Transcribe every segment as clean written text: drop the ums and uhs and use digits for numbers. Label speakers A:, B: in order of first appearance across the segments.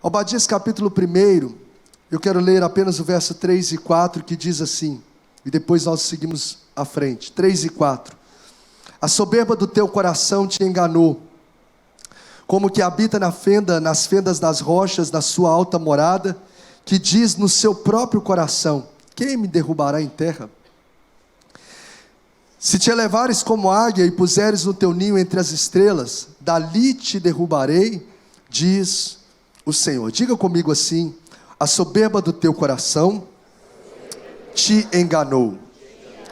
A: Obadias capítulo 1, eu quero ler apenas o verso 3 e 4, que diz assim, e depois nós seguimos à frente. 3 e 4. A soberba do teu coração te enganou, como que habita nas fendas das rochas, na sua alta morada, que diz no seu próprio coração: quem me derrubará em terra? Se te elevares como águia e puseres no teu ninho entre as estrelas, dali te derrubarei, diz o Senhor. Diga comigo assim: a soberba do teu coração te enganou.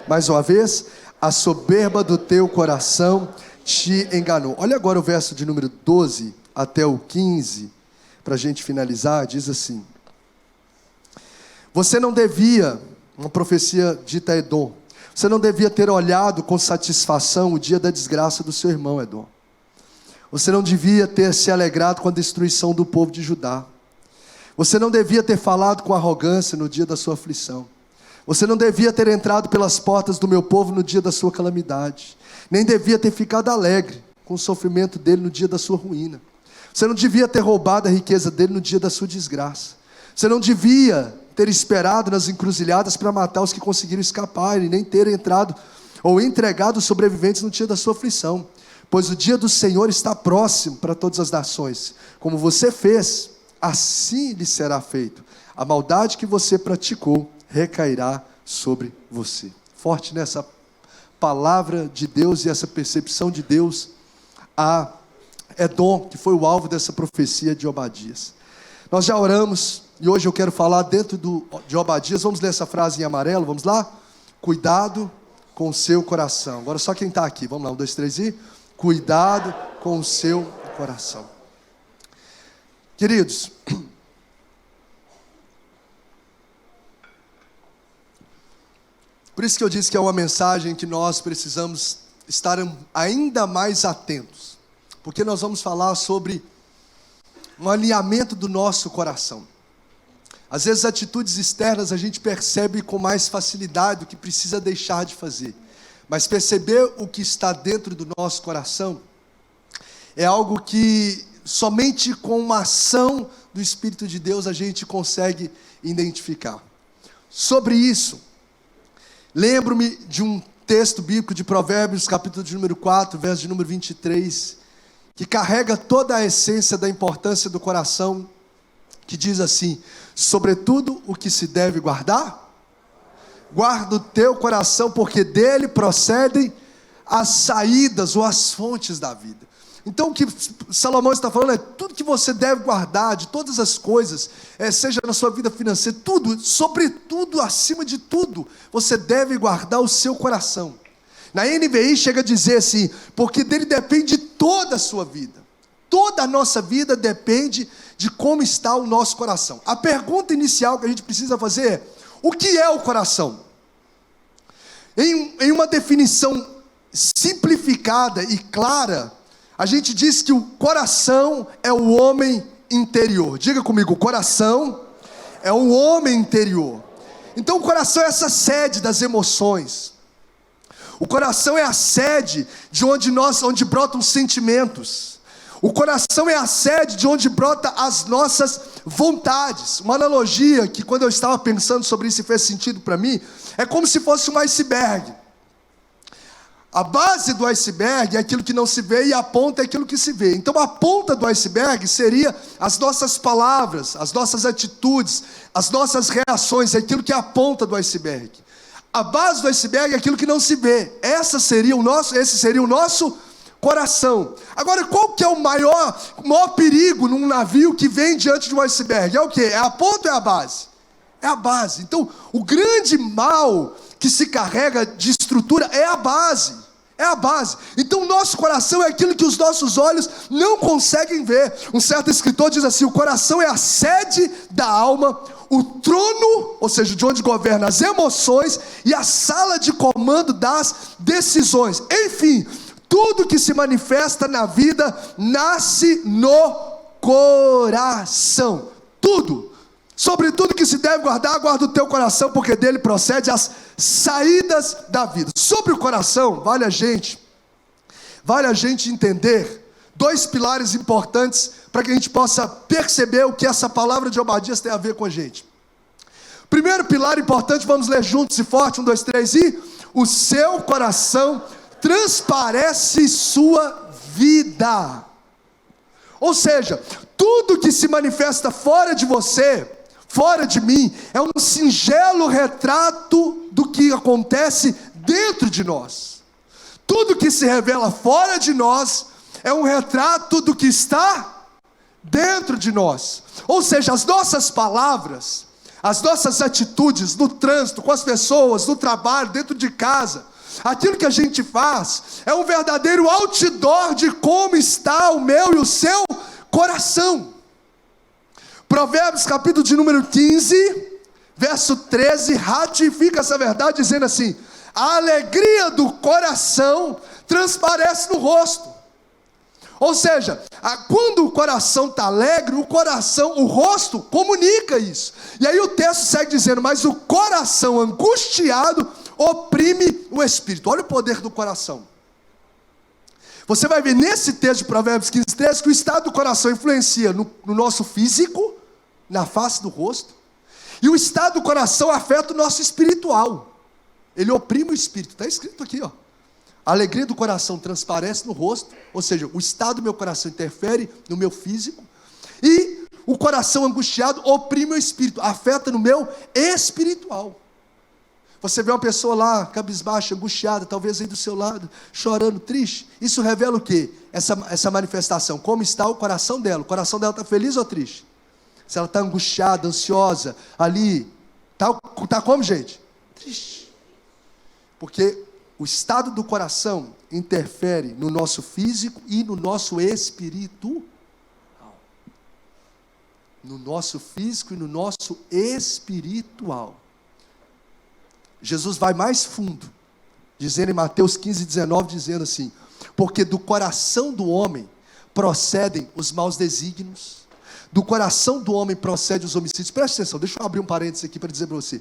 A: Mais uma vez, a soberba do teu coração te enganou. Olha agora o verso de número 12 até o 15, para a gente finalizar. Diz assim: você não devia, uma profecia dita a Edom, você não devia ter olhado com satisfação o dia da desgraça do seu irmão Edom. Você não devia ter se alegrado com a destruição do povo de Judá. Você não devia ter falado com arrogância no dia da sua aflição. Você não devia ter entrado pelas portas do meu povo no dia da sua calamidade. Nem devia ter ficado alegre com o sofrimento dele no dia da sua ruína. Você não devia ter roubado a riqueza dele no dia da sua desgraça. Você não devia ter esperado nas encruzilhadas para matar os que conseguiram escapar, e nem ter entrado ou entregado os sobreviventes no dia da sua aflição. Pois o dia do Senhor está próximo para todas as nações. Como você fez, assim lhe será feito. A maldade que você praticou recairá sobre você. Forte nessa palavra de Deus e essa percepção de Deus a Edom, que foi o alvo dessa profecia de Obadias. Nós já oramos e hoje eu quero falar dentro de Obadias. Vamos ler essa frase em amarelo, vamos lá? Cuidado com o seu coração. Agora só quem está aqui, vamos lá, 1, 2, 3 e... cuidado com o seu coração. Queridos, por isso que eu disse que é uma mensagem que nós precisamos estar ainda mais atentos, porque nós vamos falar sobre um alinhamento do nosso coração. Às vezes atitudes externas a gente percebe com mais facilidade o que precisa deixar de fazer, mas perceber o que está dentro do nosso coração é algo que somente com uma ação do Espírito de Deus a gente consegue identificar. Sobre isso, lembro-me de um texto bíblico de Provérbios, capítulo de número 4, verso de número 23, que carrega toda a essência da importância do coração, que diz assim: sobretudo o que se deve guardar, guarda o teu coração, porque dele procedem as saídas ou as fontes da vida. Então o que Salomão está falando é tudo que você deve guardar, de todas as coisas, seja na sua vida financeira, tudo, sobretudo, acima de tudo, você deve guardar o seu coração. Na NVI chega a dizer assim: porque dele depende toda a sua vida. Toda a nossa vida depende de como está o nosso coração. A pergunta inicial que a gente precisa fazer é: o que é o coração? Em uma definição simplificada e clara, a gente diz que o coração é o homem interior. Diga comigo: o coração é o homem interior. Então o coração é essa sede das emoções. O coração é a sede de onde brotam os sentimentos. O coração é a sede de onde brota as nossas vontades. Uma analogia que, quando eu estava pensando sobre isso e fez sentido para mim, é como se fosse um iceberg. A base do iceberg é aquilo que não se vê e a ponta é aquilo que se vê. Então a ponta do iceberg seria as nossas palavras, as nossas atitudes, as nossas reações, é aquilo que é a ponta do iceberg. A base do iceberg é aquilo que não se vê. Esse seria o nosso coração. Agora, qual que é o maior perigo num navio que vem diante de um iceberg? É o quê? É a ponta ou é a base? É a base. Então, o grande mal que se carrega de estrutura é a base. É a base. Então o nosso coração é aquilo que os nossos olhos não conseguem ver. Um certo escritor diz assim: o coração é a sede da alma, o trono, ou seja, de onde governa as emoções, e a sala de comando das decisões. Enfim, tudo que se manifesta na vida nasce no coração. Tudo. Sobre tudo que se deve guardar, guarda o teu coração, porque dele procede as saídas da vida. Sobre o coração, vale a gente entender dois pilares importantes para que a gente possa perceber o que essa palavra de Obadias tem a ver com a gente. Primeiro pilar importante, vamos ler juntos e forte, 1, 2, 3, e o seu coração transparece sua vida. Ou seja, tudo que se manifesta fora de você, fora de mim, é um singelo retrato do que acontece dentro de nós. Tudo que se revela fora de nós é um retrato do que está dentro de nós. Ou seja, as nossas palavras, as nossas atitudes no trânsito, com as pessoas, no trabalho, dentro de casa, aquilo que a gente faz é um verdadeiro outdoor de como está o meu e o seu coração. Provérbios capítulo de número 15, verso 13, ratifica essa verdade dizendo assim: a alegria do coração transparece no rosto. Ou seja, quando o coração está alegre, o rosto comunica isso. E aí o texto segue dizendo: mas o coração angustiado oprime o espírito. Olha o poder do coração. Você vai ver nesse texto de Provérbios 15, 13, que o estado do coração influencia no nosso físico, na face do rosto, e o estado do coração afeta o nosso espiritual. Ele oprime o espírito. Está escrito aqui, ó. A alegria do coração transparece no rosto, ou seja, o estado do meu coração interfere no meu físico, e o coração angustiado oprime o espírito, afeta no meu espiritual. Você vê uma pessoa lá, cabisbaixa, angustiada, talvez aí do seu lado, chorando, triste. Isso revela o quê? Essa manifestação. Como está o coração dela? O coração dela está feliz ou triste? Se ela está angustiada, ansiosa, ali, está como, gente? Triste. Porque o estado do coração interfere no nosso físico e no nosso espiritual. No nosso físico e no nosso espiritual. Jesus vai mais fundo, dizendo em Mateus 15, 19, dizendo assim: porque do coração do homem procedem os maus desígnios, do coração do homem procedem os homicídios. Preste atenção, deixa eu abrir um parênteses aqui para dizer para você.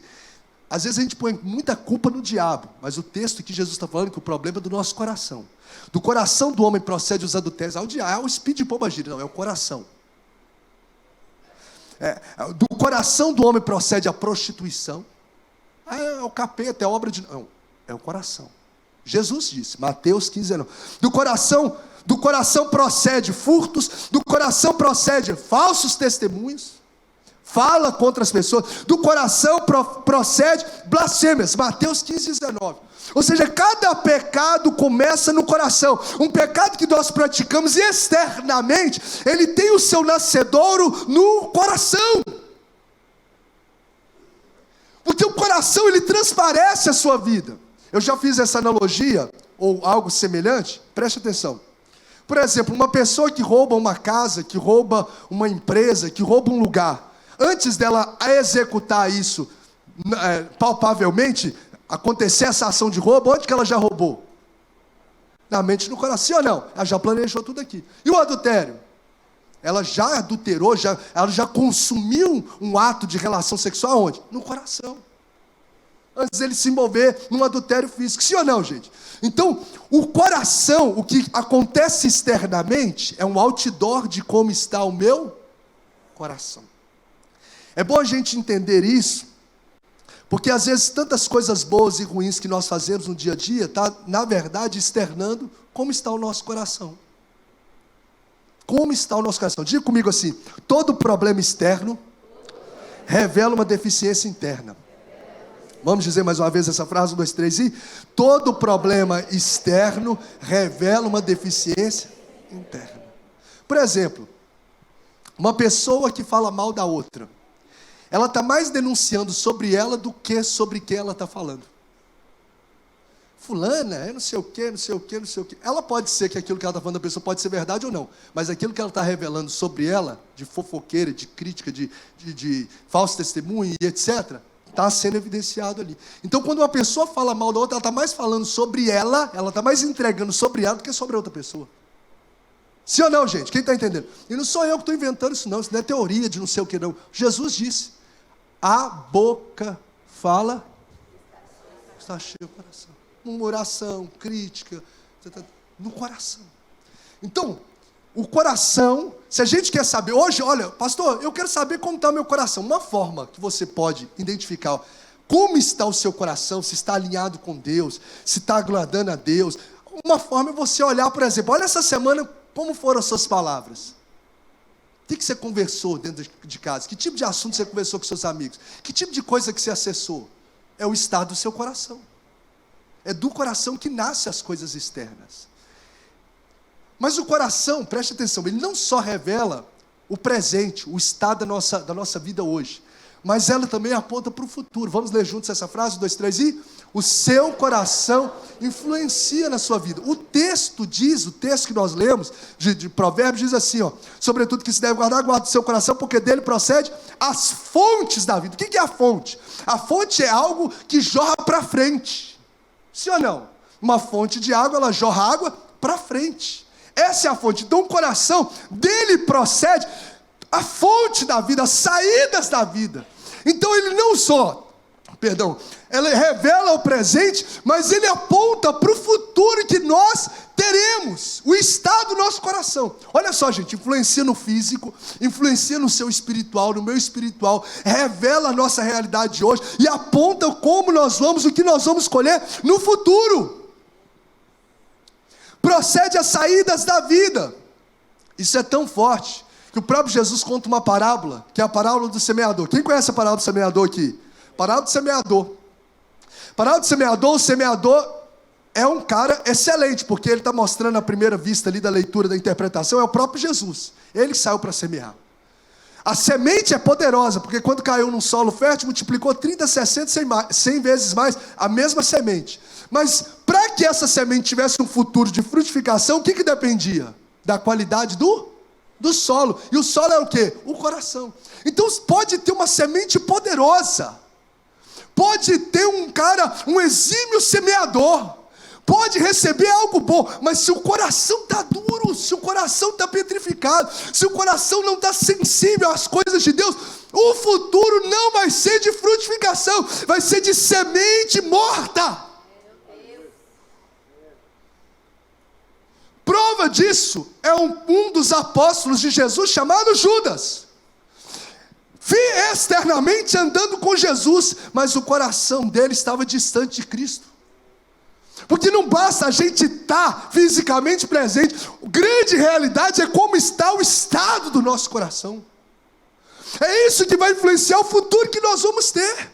A: Às vezes a gente põe muita culpa no diabo, mas o texto que Jesus está falando que o problema é do nosso coração. Do coração do homem procede os adultérios. O diabo, o espírito de pombagira, não, é o coração. Do coração do homem procede a prostituição. É o capeta, é obra de... Não, é o coração. Jesus disse, Mateus 15, 19. Do coração procede furtos, do coração procede falsos testemunhos, fala contra as pessoas, do coração procede blasfêmias, Mateus 15, 19. Ou seja, cada pecado começa no coração. Um pecado que nós praticamos externamente, ele tem o seu nascedouro no coração. Porque o coração, ele transparece a sua vida. Eu já fiz essa analogia, ou algo semelhante, preste atenção. Por exemplo, uma pessoa que rouba uma casa, que rouba uma empresa, que rouba um lugar, antes dela executar isso palpavelmente, acontecer essa ação de roubo, onde que ela já roubou? Na mente, no coração, ou não? Ela já planejou tudo aqui. E o adultério? Ela já adulterou, ela já consumiu um ato de relação sexual onde? No coração. Antes dele se envolver num adultério físico. Sim ou não, gente? Então, o coração, o que acontece externamente, é um outdoor de como está o meu coração. É bom a gente entender isso, porque às vezes tantas coisas boas e ruins que nós fazemos no dia a dia, está, na verdade, externando como está o nosso coração. Como está o nosso coração? Diga comigo assim: todo problema externo revela uma deficiência interna. Vamos dizer mais uma vez essa frase, 1, 2, 3, e todo problema externo revela uma deficiência interna. Por exemplo, uma pessoa que fala mal da outra, ela está mais denunciando sobre ela do que sobre quem ela está falando. Fulana, é não sei o quê, não sei o quê, não sei o quê. Ela pode ser que aquilo que ela está falando da pessoa pode ser verdade ou não, mas aquilo que ela está revelando sobre ela, de fofoqueira, de crítica, de falso testemunho e etc., está sendo evidenciado ali. Então, quando uma pessoa fala mal da outra, ela está mais falando sobre ela está mais entregando sobre ela do que sobre a outra pessoa. Sim ou não, gente? Quem está entendendo? E não sou eu que estou inventando isso não é teoria de não sei o que não. Jesus disse, a boca fala, está cheio o coração. Murmuração, crítica, no coração. Então, O coração, se a gente quer saber, hoje, olha, pastor, eu quero saber como está o meu coração. Uma forma que você pode identificar como está o seu coração, se está alinhado com Deus, se está agradando a Deus. Uma forma é você olhar, por exemplo, olha essa semana, como foram as suas palavras? O que você conversou dentro de casa? Que tipo de assunto você conversou com seus amigos? Que tipo de coisa que você acessou? É o estado do seu coração. É do coração que nascem as coisas externas. Mas o coração, preste atenção, ele não só revela o presente, o estado da nossa vida hoje, mas ela também aponta para o futuro. Vamos ler juntos essa frase? 1, 2, 3 e... O seu coração influencia na sua vida. O texto que nós lemos, de Provérbios, diz assim, ó, sobretudo que se deve guardar o seu coração, porque dele procede as fontes da vida. O que é a fonte? A fonte é algo que jorra para frente. Sim ou não? Uma fonte de água, ela jorra água para frente. Essa é a fonte. Então o coração, dele procede a fonte da vida, as saídas da vida. Então ele não só, ele revela o presente, mas ele aponta para o futuro que nós teremos, o estado do nosso coração. Olha só, gente, influencia no físico, influencia no seu espiritual, no meu espiritual, revela a nossa realidade de hoje e aponta como nós vamos, o que nós vamos escolher no futuro. Procede as saídas da vida. Isso é tão forte que o próprio Jesus conta uma parábola, que é a parábola do semeador. Quem conhece a parábola do semeador aqui? Parábola do semeador. Parábola do semeador, o semeador é um cara excelente, porque ele está mostrando à primeira vista ali da leitura, da interpretação, é o próprio Jesus. Ele que saiu para semear. A semente é poderosa, porque quando caiu num solo fértil, multiplicou 30, 60, 100 vezes mais a mesma semente. Mas para que essa semente tivesse um futuro de frutificação, o que dependia? Da qualidade do solo. E o solo é o quê? O coração. Então pode ter uma semente poderosa, pode ter um exímio semeador, pode receber algo bom, mas se o coração está duro, se o coração está petrificado, se o coração não está sensível às coisas de Deus, o futuro não vai ser de frutificação, vai ser de semente morta. Prova disso é um dos apóstolos de Jesus chamado Judas. Externamente andando com Jesus, mas o coração dele estava distante de Cristo. Porque não basta a gente estar fisicamente presente, a grande realidade é como está o estado do nosso coração. É isso que vai influenciar o futuro que nós vamos ter.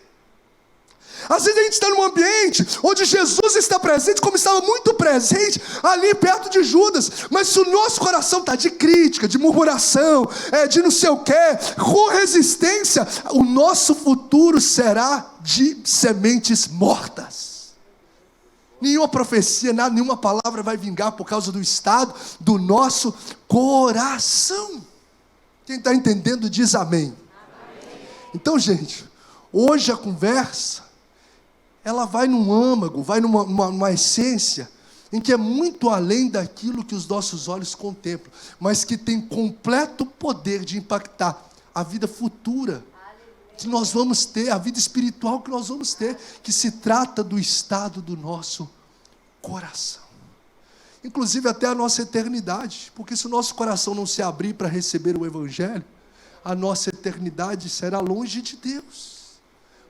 A: Às vezes a gente está num ambiente onde Jesus está presente, como estava muito presente ali perto de Judas, mas se o nosso coração está de crítica, de murmuração, de não sei o que, com resistência, o nosso futuro será de sementes mortas. Nenhuma profecia, nenhuma palavra vai vingar por causa do estado do nosso coração. Quem está entendendo diz amém. Então, gente, hoje a conversa ela vai num âmago, vai numa essência, em que é muito além daquilo que os nossos olhos contemplam, mas que tem completo poder de impactar a vida futura que nós vamos ter, a vida espiritual que nós vamos ter, que se trata do estado do nosso coração. Inclusive até a nossa eternidade, porque se o nosso coração não se abrir para receber o Evangelho, a nossa eternidade será longe de Deus.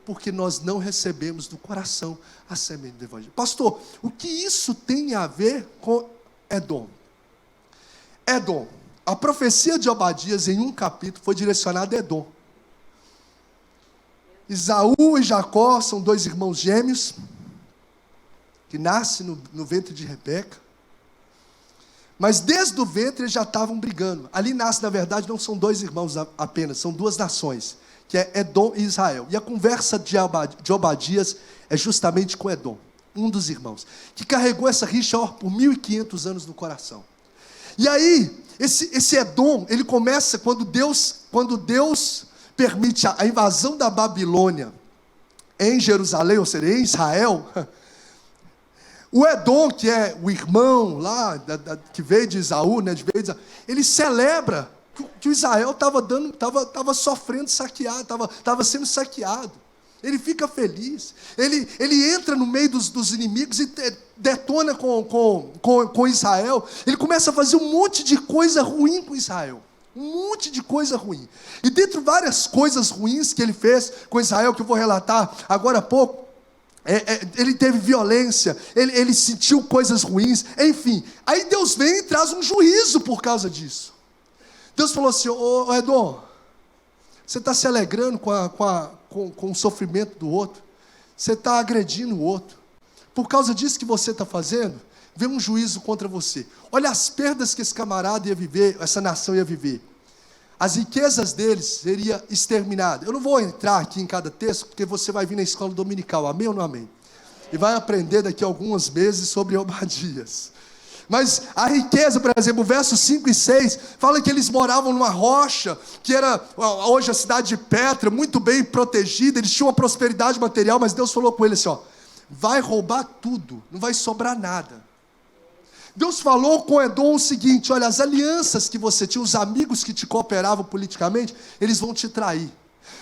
A: Porque nós não recebemos do coração a semente do Evangelho. Pastor, o que isso tem a ver com Edom? Edom, a profecia de Obadias em um capítulo foi direcionada a Edom. Esaú e Jacó são dois irmãos gêmeos, que nascem no ventre de Rebeca. Mas desde o ventre eles já estavam brigando. Ali nasce, na verdade, não são dois irmãos apenas, são duas nações, que é Edom e Israel. E a conversa de Obadias é justamente com Edom, um dos irmãos, que carregou essa rixa por 1500 anos no coração. E aí, esse Edom, ele começa quando Deus permite a invasão da Babilônia em Jerusalém, ou seja, em Israel. O Edom, que é o irmão lá, que veio de Esaú, ele celebra que o Israel estava sofrendo saqueado, estava sendo saqueado. Ele fica feliz. Ele entra no meio dos inimigos e detona com Israel. Ele começa a fazer um monte de coisa ruim com Israel. Um monte de coisa ruim. E dentre várias coisas ruins que ele fez com Israel, que eu vou relatar agora há pouco, ele teve violência, ele sentiu coisas ruins, enfim. Aí Deus vem e traz um juízo por causa disso. Deus falou assim: ô Edom, você está se alegrando com o sofrimento do outro, você está agredindo o outro, por causa disso que você está fazendo, vem um juízo contra você. Olha as perdas que esse camarada ia viver, essa nação ia viver. As riquezas deles seriam exterminadas. Eu não vou entrar aqui em cada texto, porque você vai vir na escola dominical, amém ou não amém? E vai aprender daqui a alguns meses sobre Obadias. Mas a riqueza, por exemplo, versos 5 e 6, fala que eles moravam numa rocha, que era hoje a cidade de Petra, muito bem protegida, eles tinham uma prosperidade material, mas Deus falou com eles assim, vai roubar tudo, não vai sobrar nada. Deus falou com Edom o seguinte: olha, as alianças que você tinha, os amigos que te cooperavam politicamente, eles vão te trair.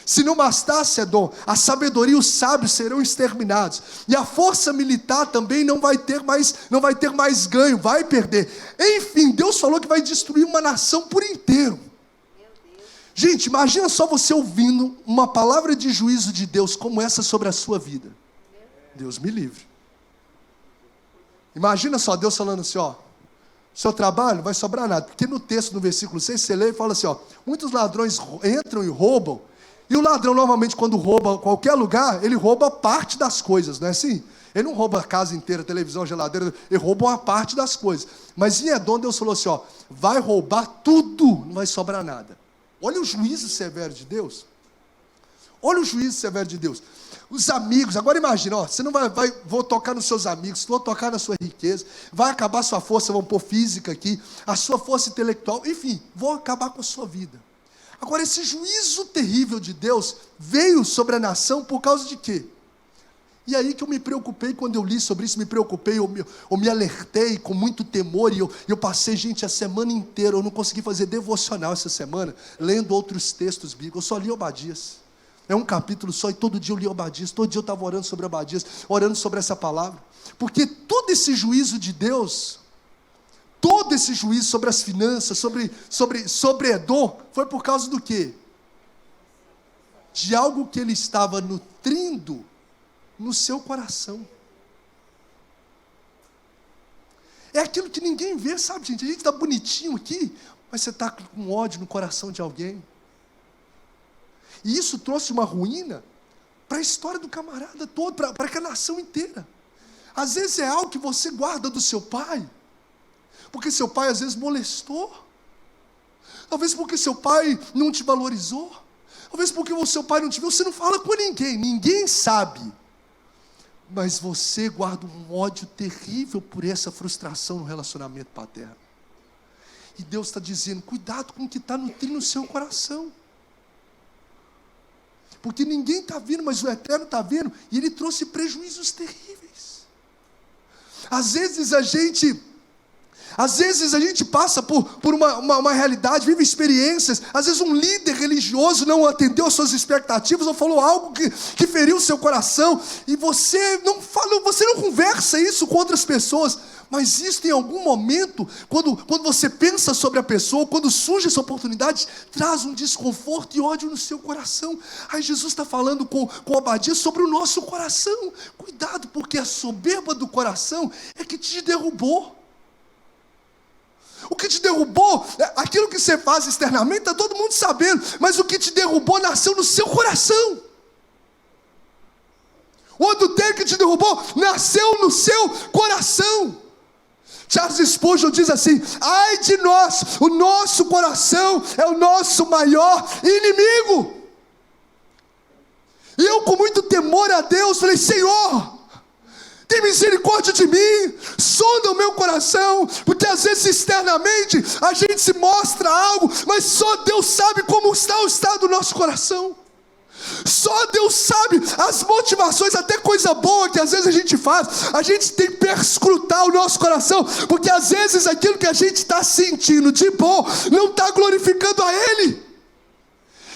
A: Se não bastasse, Edom, a sabedoria e os sábios serão exterminados, e a força militar também não vai ter mais ganho, vai perder. Enfim, Deus falou que vai destruir uma nação por inteiro. Gente, imagina só você ouvindo uma palavra de juízo de Deus como essa sobre a sua vida. Deus me livre. Imagina só Deus falando assim, seu trabalho não vai sobrar nada, porque no texto, no versículo 6, você lê e fala assim, muitos ladrões entram e roubam, e o ladrão normalmente quando rouba qualquer lugar, ele rouba parte das coisas, não é assim? Ele não rouba a casa inteira, televisão, geladeira, ele rouba uma parte das coisas. Mas em Edom, Deus falou assim, vai roubar tudo, não vai sobrar nada. Olha o juízo severo de Deus. Olha o juízo severo de Deus. Os amigos, agora imagina, você não vou tocar nos seus amigos, vou tocar na sua riqueza, vai acabar a sua força, vamos pôr física aqui, a sua força intelectual, enfim, vou acabar com a sua vida. Agora, esse juízo terrível de Deus veio sobre a nação por causa de quê? E aí que eu me preocupei, quando eu li sobre isso, eu me alertei com muito temor, e eu passei, gente, a semana inteira, eu não consegui fazer devocional essa semana, lendo outros textos bíblicos, eu só li Obadias. É um capítulo só, e todo dia eu li Obadias, todo dia eu estava orando sobre Obadias, orando sobre essa palavra, porque todo esse juízo de Deus, todo esse juízo sobre as finanças, sobre Edom, foi por causa do quê? De algo que ele estava nutrindo no seu coração. É aquilo que ninguém vê, sabe, gente? A gente está bonitinho aqui, mas você está com ódio no coração de alguém. E isso trouxe uma ruína para a história do camarada todo, para a nação inteira. Às vezes é algo que você guarda do seu pai, porque seu pai às vezes molestou, talvez porque seu pai não te valorizou, talvez porque o seu pai não te viu, você não fala com ninguém sabe, mas você guarda um ódio terrível por essa frustração no relacionamento paterno. E Deus está dizendo, cuidado com o que está nutrindo o seu coração. Porque ninguém está vendo, mas o Eterno está vendo, e Ele trouxe prejuízos terríveis. Às vezes a gente passa por uma realidade, vive experiências, às vezes um líder religioso não atendeu às suas expectativas, ou falou algo que feriu o seu coração, e você não conversa isso com outras pessoas, mas isso em algum momento, quando você pensa sobre a pessoa, quando surge essa oportunidade, traz um desconforto e ódio no seu coração. Aí Jesus está falando com Obadias sobre o nosso coração. Cuidado, porque a soberba do coração é que te derrubou. O que te derrubou, aquilo que você faz externamente, está todo mundo sabendo, mas o que te derrubou nasceu no seu coração. O adultério que te derrubou nasceu no seu coração. Charles Spurgeon diz assim, ai de nós, o nosso coração é o nosso maior inimigo. E eu, com muito temor a Deus, falei, Senhor, tem misericórdia de mim, sonda o meu coração, porque às vezes externamente a gente se mostra algo, mas só Deus sabe como está o estado do nosso coração. Só Deus sabe as motivações, até coisa boa que às vezes a gente faz, a gente tem que perscrutar o nosso coração, porque às vezes aquilo que a gente está sentindo de bom, não está glorificando a Ele.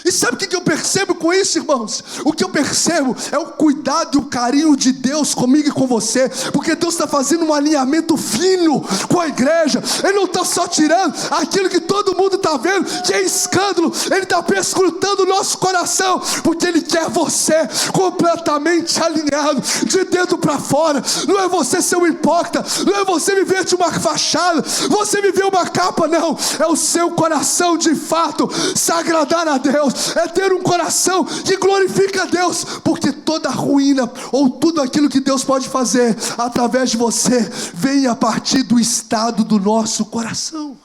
A: E sabe o que eu percebo com isso, irmãos? O que eu percebo é o cuidado e o carinho de Deus comigo e com você, porque Deus está fazendo um alinhamento fino com a igreja. Ele não está só tirando aquilo que todo mundo está vendo, que é escândalo. Ele está perscrutando o nosso coração, porque Ele quer você completamente alinhado, de dentro para fora. Não é você ser um hipócrita, não é você viver de uma fachada, você viver uma capa, não. É o seu coração de fato se agradar a Deus, é ter um coração que glorifica a Deus, porque toda ruína ou tudo aquilo que Deus pode fazer através de você vem a partir do estado do nosso coração.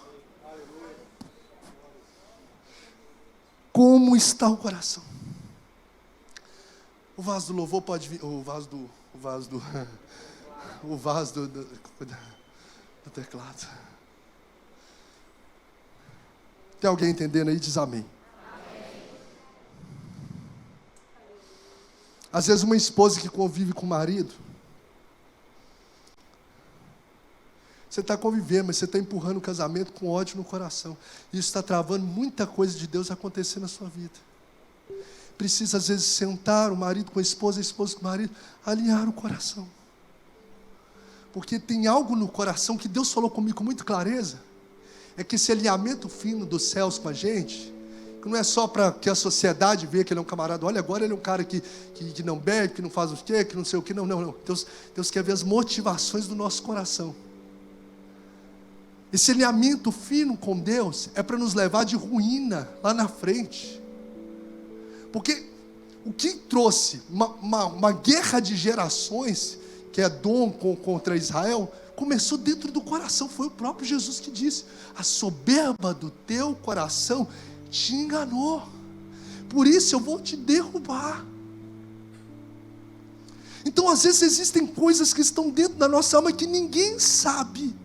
A: Como está o coração? O vaso do louvor pode vir, o vaso do teclado. Tem alguém entendendo aí? Diz amém. Às vezes uma esposa que convive com o marido, você está convivendo, mas você está empurrando o casamento com ódio no coração. Isso está travando muita coisa de Deus acontecer na sua vida. Precisa às vezes sentar o marido com a esposa com o marido, alinhar o coração. Porque tem algo no coração que Deus falou comigo com muita clareza, é que esse alinhamento fino dos céus com a gente, que não é só para que a sociedade veja que ele é um camarada, olha, agora ele é um cara que não bebe, que não faz o quê, que não sei o quê, não. Deus quer ver as motivações do nosso coração. Esse alinhamento fino com Deus é para nos levar de ruína lá na frente. Porque o que trouxe uma guerra de gerações, que é Edom contra Israel, começou dentro do coração. Foi o próprio Jesus que disse: a soberba do teu coração te enganou, por isso eu vou te derrubar. Então às vezes existem coisas que estão dentro da nossa alma que ninguém sabe,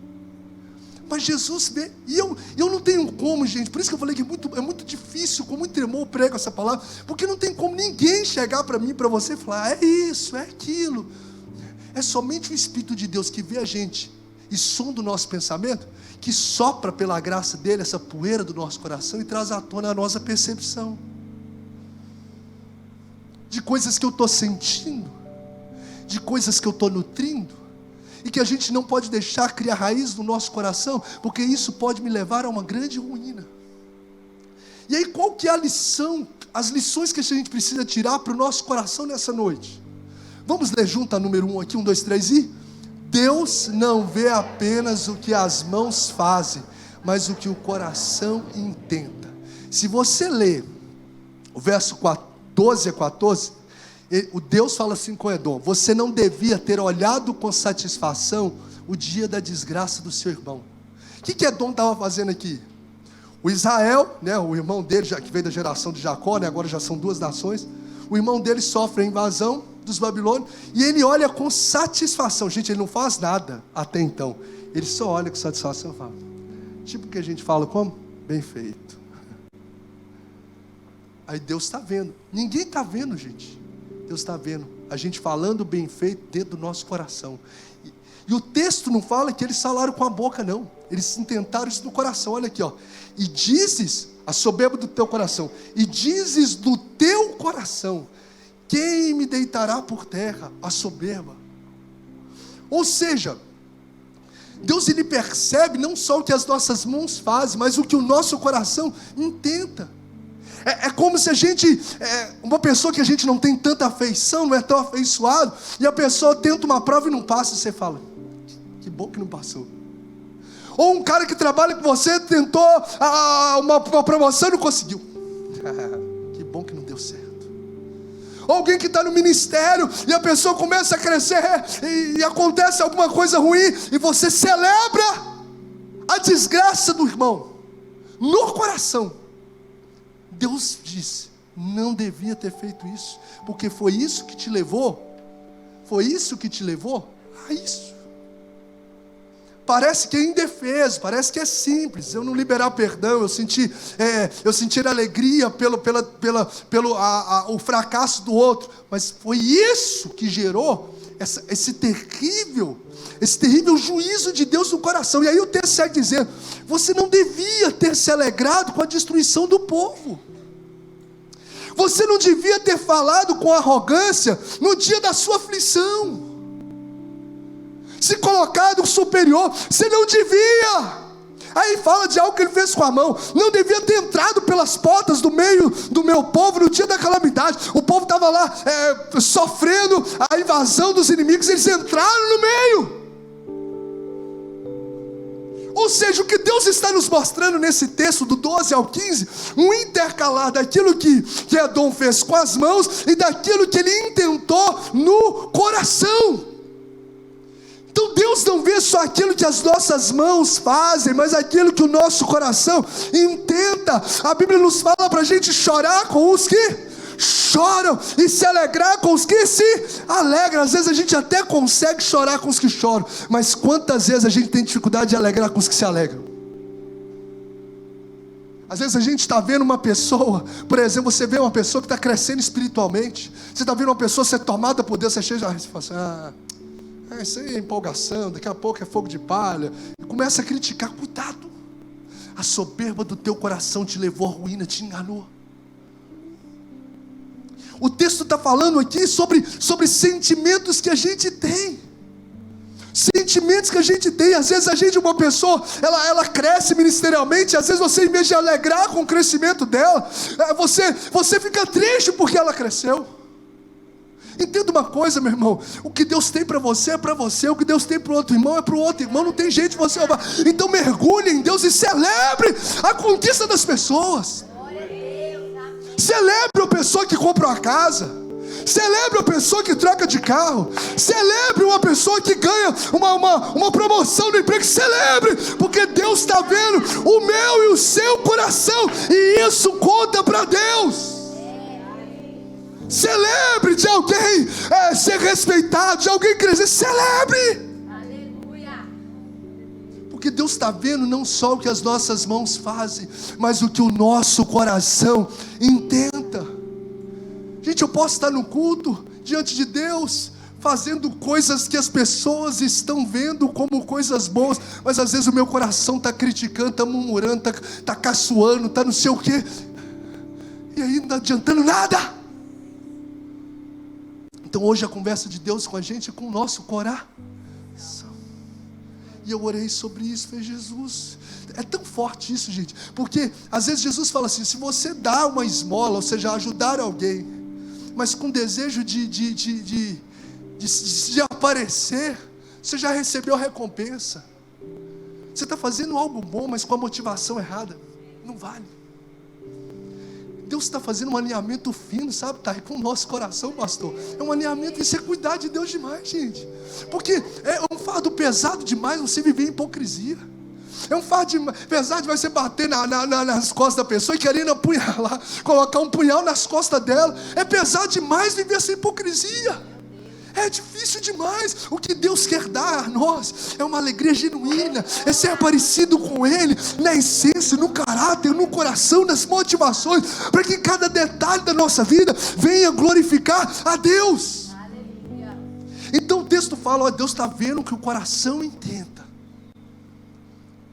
A: mas Jesus vê. E eu não tenho como, gente, por isso que eu falei que é muito difícil, com muito tremor eu prego essa palavra, porque não tem como ninguém chegar para mim, para você e falar: é isso, é aquilo. É somente o Espírito de Deus que vê a gente e sonda o nosso pensamento, que sopra pela graça dele essa poeira do nosso coração e traz à tona a nossa percepção de coisas que eu estou sentindo, de coisas que eu estou nutrindo, e que a gente não pode deixar criar raiz no nosso coração, porque isso pode me levar a uma grande ruína. E aí qual que é a lição, as lições que a gente precisa tirar para o nosso coração nessa noite? Vamos ler junto a número 1 aqui, 1, 2, 3 e... Deus não vê apenas o que as mãos fazem, mas o que o coração intenta. Se você ler o verso 12 a 14, o Deus fala assim com Edom: você não devia ter olhado com satisfação o dia da desgraça do seu irmão. O que Edom estava fazendo aqui? O Israel, né, o irmão dele, que veio da geração de Jacó, né, agora já são duas nações, o irmão dele sofre a invasão dos babilônios, e ele olha com satisfação. Gente, ele não faz nada até então, ele só olha com satisfação e fala, tipo que a gente fala como? Bem feito. Aí Deus está vendo, ninguém está vendo, gente, Deus está vendo, a gente falando bem feito dentro do nosso coração. E o texto não fala que eles falaram com a boca, não, eles intentaram isso no coração. Olha aqui, ó. E dizes, a soberba do teu coração, e dizes do teu coração: quem me deitará por terra? A soberba. Ou seja, Deus ele percebe não só o que as nossas mãos fazem, mas o que o nosso coração intenta. É como se a gente, uma pessoa que a gente não tem tanta afeição, não é tão afeiçoado, e a pessoa tenta uma prova e não passa, e você fala: que bom que não passou. Ou um cara que trabalha com você, tentou uma promoção e não conseguiu. Que bom que não deu certo. Ou alguém que está no ministério e a pessoa começa a crescer e acontece alguma coisa ruim e você celebra a desgraça do irmão no coração. Deus disse: não devia ter feito isso, porque foi isso que te levou a isso. Parece que é indefeso, parece que é simples. Eu não liberar perdão, eu sentir alegria pelo o fracasso do outro, mas foi isso que gerou esse terrível juízo de Deus no coração. E aí o texto segue dizendo: você não devia ter se alegrado com a destruição do povo. Você não devia ter falado com arrogância no dia da sua aflição. Se colocado superior, você não devia. Aí fala de algo que ele fez com a mão. Não devia ter entrado pelas portas do meio do meu povo no dia da calamidade. O povo estava lá sofrendo a invasão dos inimigos. Eles entraram no meio. Ou seja, o que Deus está nos mostrando nesse texto do 12 ao 15, um intercalar daquilo que Edom fez com as mãos e daquilo que ele intentou no coração. Então Deus não vê só aquilo que as nossas mãos fazem, mas aquilo que o nosso coração intenta. A Bíblia nos fala para a gente chorar com os que choram e se alegrar com os que se alegram. Às vezes a gente até consegue chorar com os que choram, mas quantas vezes a gente tem dificuldade de alegrar com os que se alegram? Às vezes a gente está vendo uma pessoa, por exemplo, você vê uma pessoa que está crescendo espiritualmente, você está vendo uma pessoa ser tomada por Deus, você chega e fala assim, isso aí é empolgação, daqui a pouco é fogo de palha, e começa a criticar. Cuidado, a soberba do teu coração te levou à ruína, te enganou. O texto está falando aqui sobre sentimentos que a gente tem. Sentimentos que a gente tem. Às vezes uma pessoa, ela cresce ministerialmente. Às vezes você, em vez de alegrar com o crescimento dela, você fica triste porque ela cresceu. Entenda uma coisa, meu irmão, o que Deus tem para você é para você, o que Deus tem para o outro irmão é para o outro irmão. Não tem jeito de você roubar. Então mergulhe em Deus e celebre a conquista das pessoas. Celebre a pessoa que compra uma casa. Celebre a pessoa que troca de carro. Celebre uma pessoa que ganha uma promoção no emprego. Celebre, porque Deus está vendo o meu e o seu coração, e isso conta para Deus. Celebre de alguém ser respeitado, de alguém crescer. Celebre. Porque Deus está vendo não só o que as nossas mãos fazem, mas o que o nosso coração intenta. Gente, eu posso estar no culto, diante de Deus, fazendo coisas que as pessoas estão vendo como coisas boas, mas às vezes o meu coração está criticando, está murmurando, está caçoando, está não sei o quê, e aí não está adiantando nada. Então hoje a conversa de Deus com a gente é com o nosso coração. E eu orei sobre isso, foi Jesus. É tão forte isso, gente, porque às vezes Jesus fala assim: se você dá uma esmola, ou seja, ajudar alguém, mas com desejo de aparecer, você já recebeu a recompensa. Você está fazendo algo bom, mas com a motivação errada, não vale. Deus está fazendo um alinhamento fino, sabe, tá? Com o nosso coração, pastor. É um alinhamento, isso é cuidar de Deus demais, gente. Porque é um fardo pesado demais você viver em hipocrisia. É um fardo pesado demais você bater nas costas da pessoa e querendo apunhalar, colocar um punhal nas costas dela. É pesado demais viver essa hipocrisia. É difícil demais. O que Deus quer dar a nós é uma alegria genuína, é ser parecido com Ele na essência, no caráter, no coração, nas motivações, para que cada detalhe da nossa vida venha glorificar a Deus. Aleluia. Então o texto fala, Deus está vendo o que o coração intenta.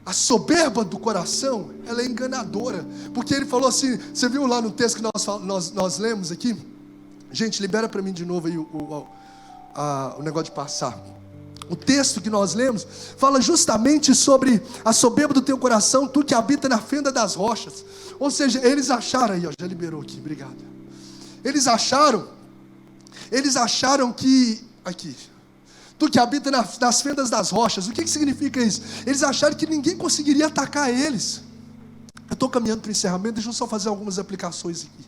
A: A soberba do coração, ela é enganadora, porque ele falou assim, você viu lá no texto que nós lemos aqui? Gente, libera para mim de novo aí o negócio de passar. O texto que nós lemos fala justamente sobre a soberba do teu coração, tu que habita na fenda das rochas. Ou seja, eles acharam aí, já liberou aqui, obrigado. Eles acharam que aqui, tu que habita nas fendas das rochas. O que significa isso? Eles acharam que ninguém conseguiria atacar eles. Eu estou caminhando para o encerramento, deixa eu só fazer algumas aplicações aqui.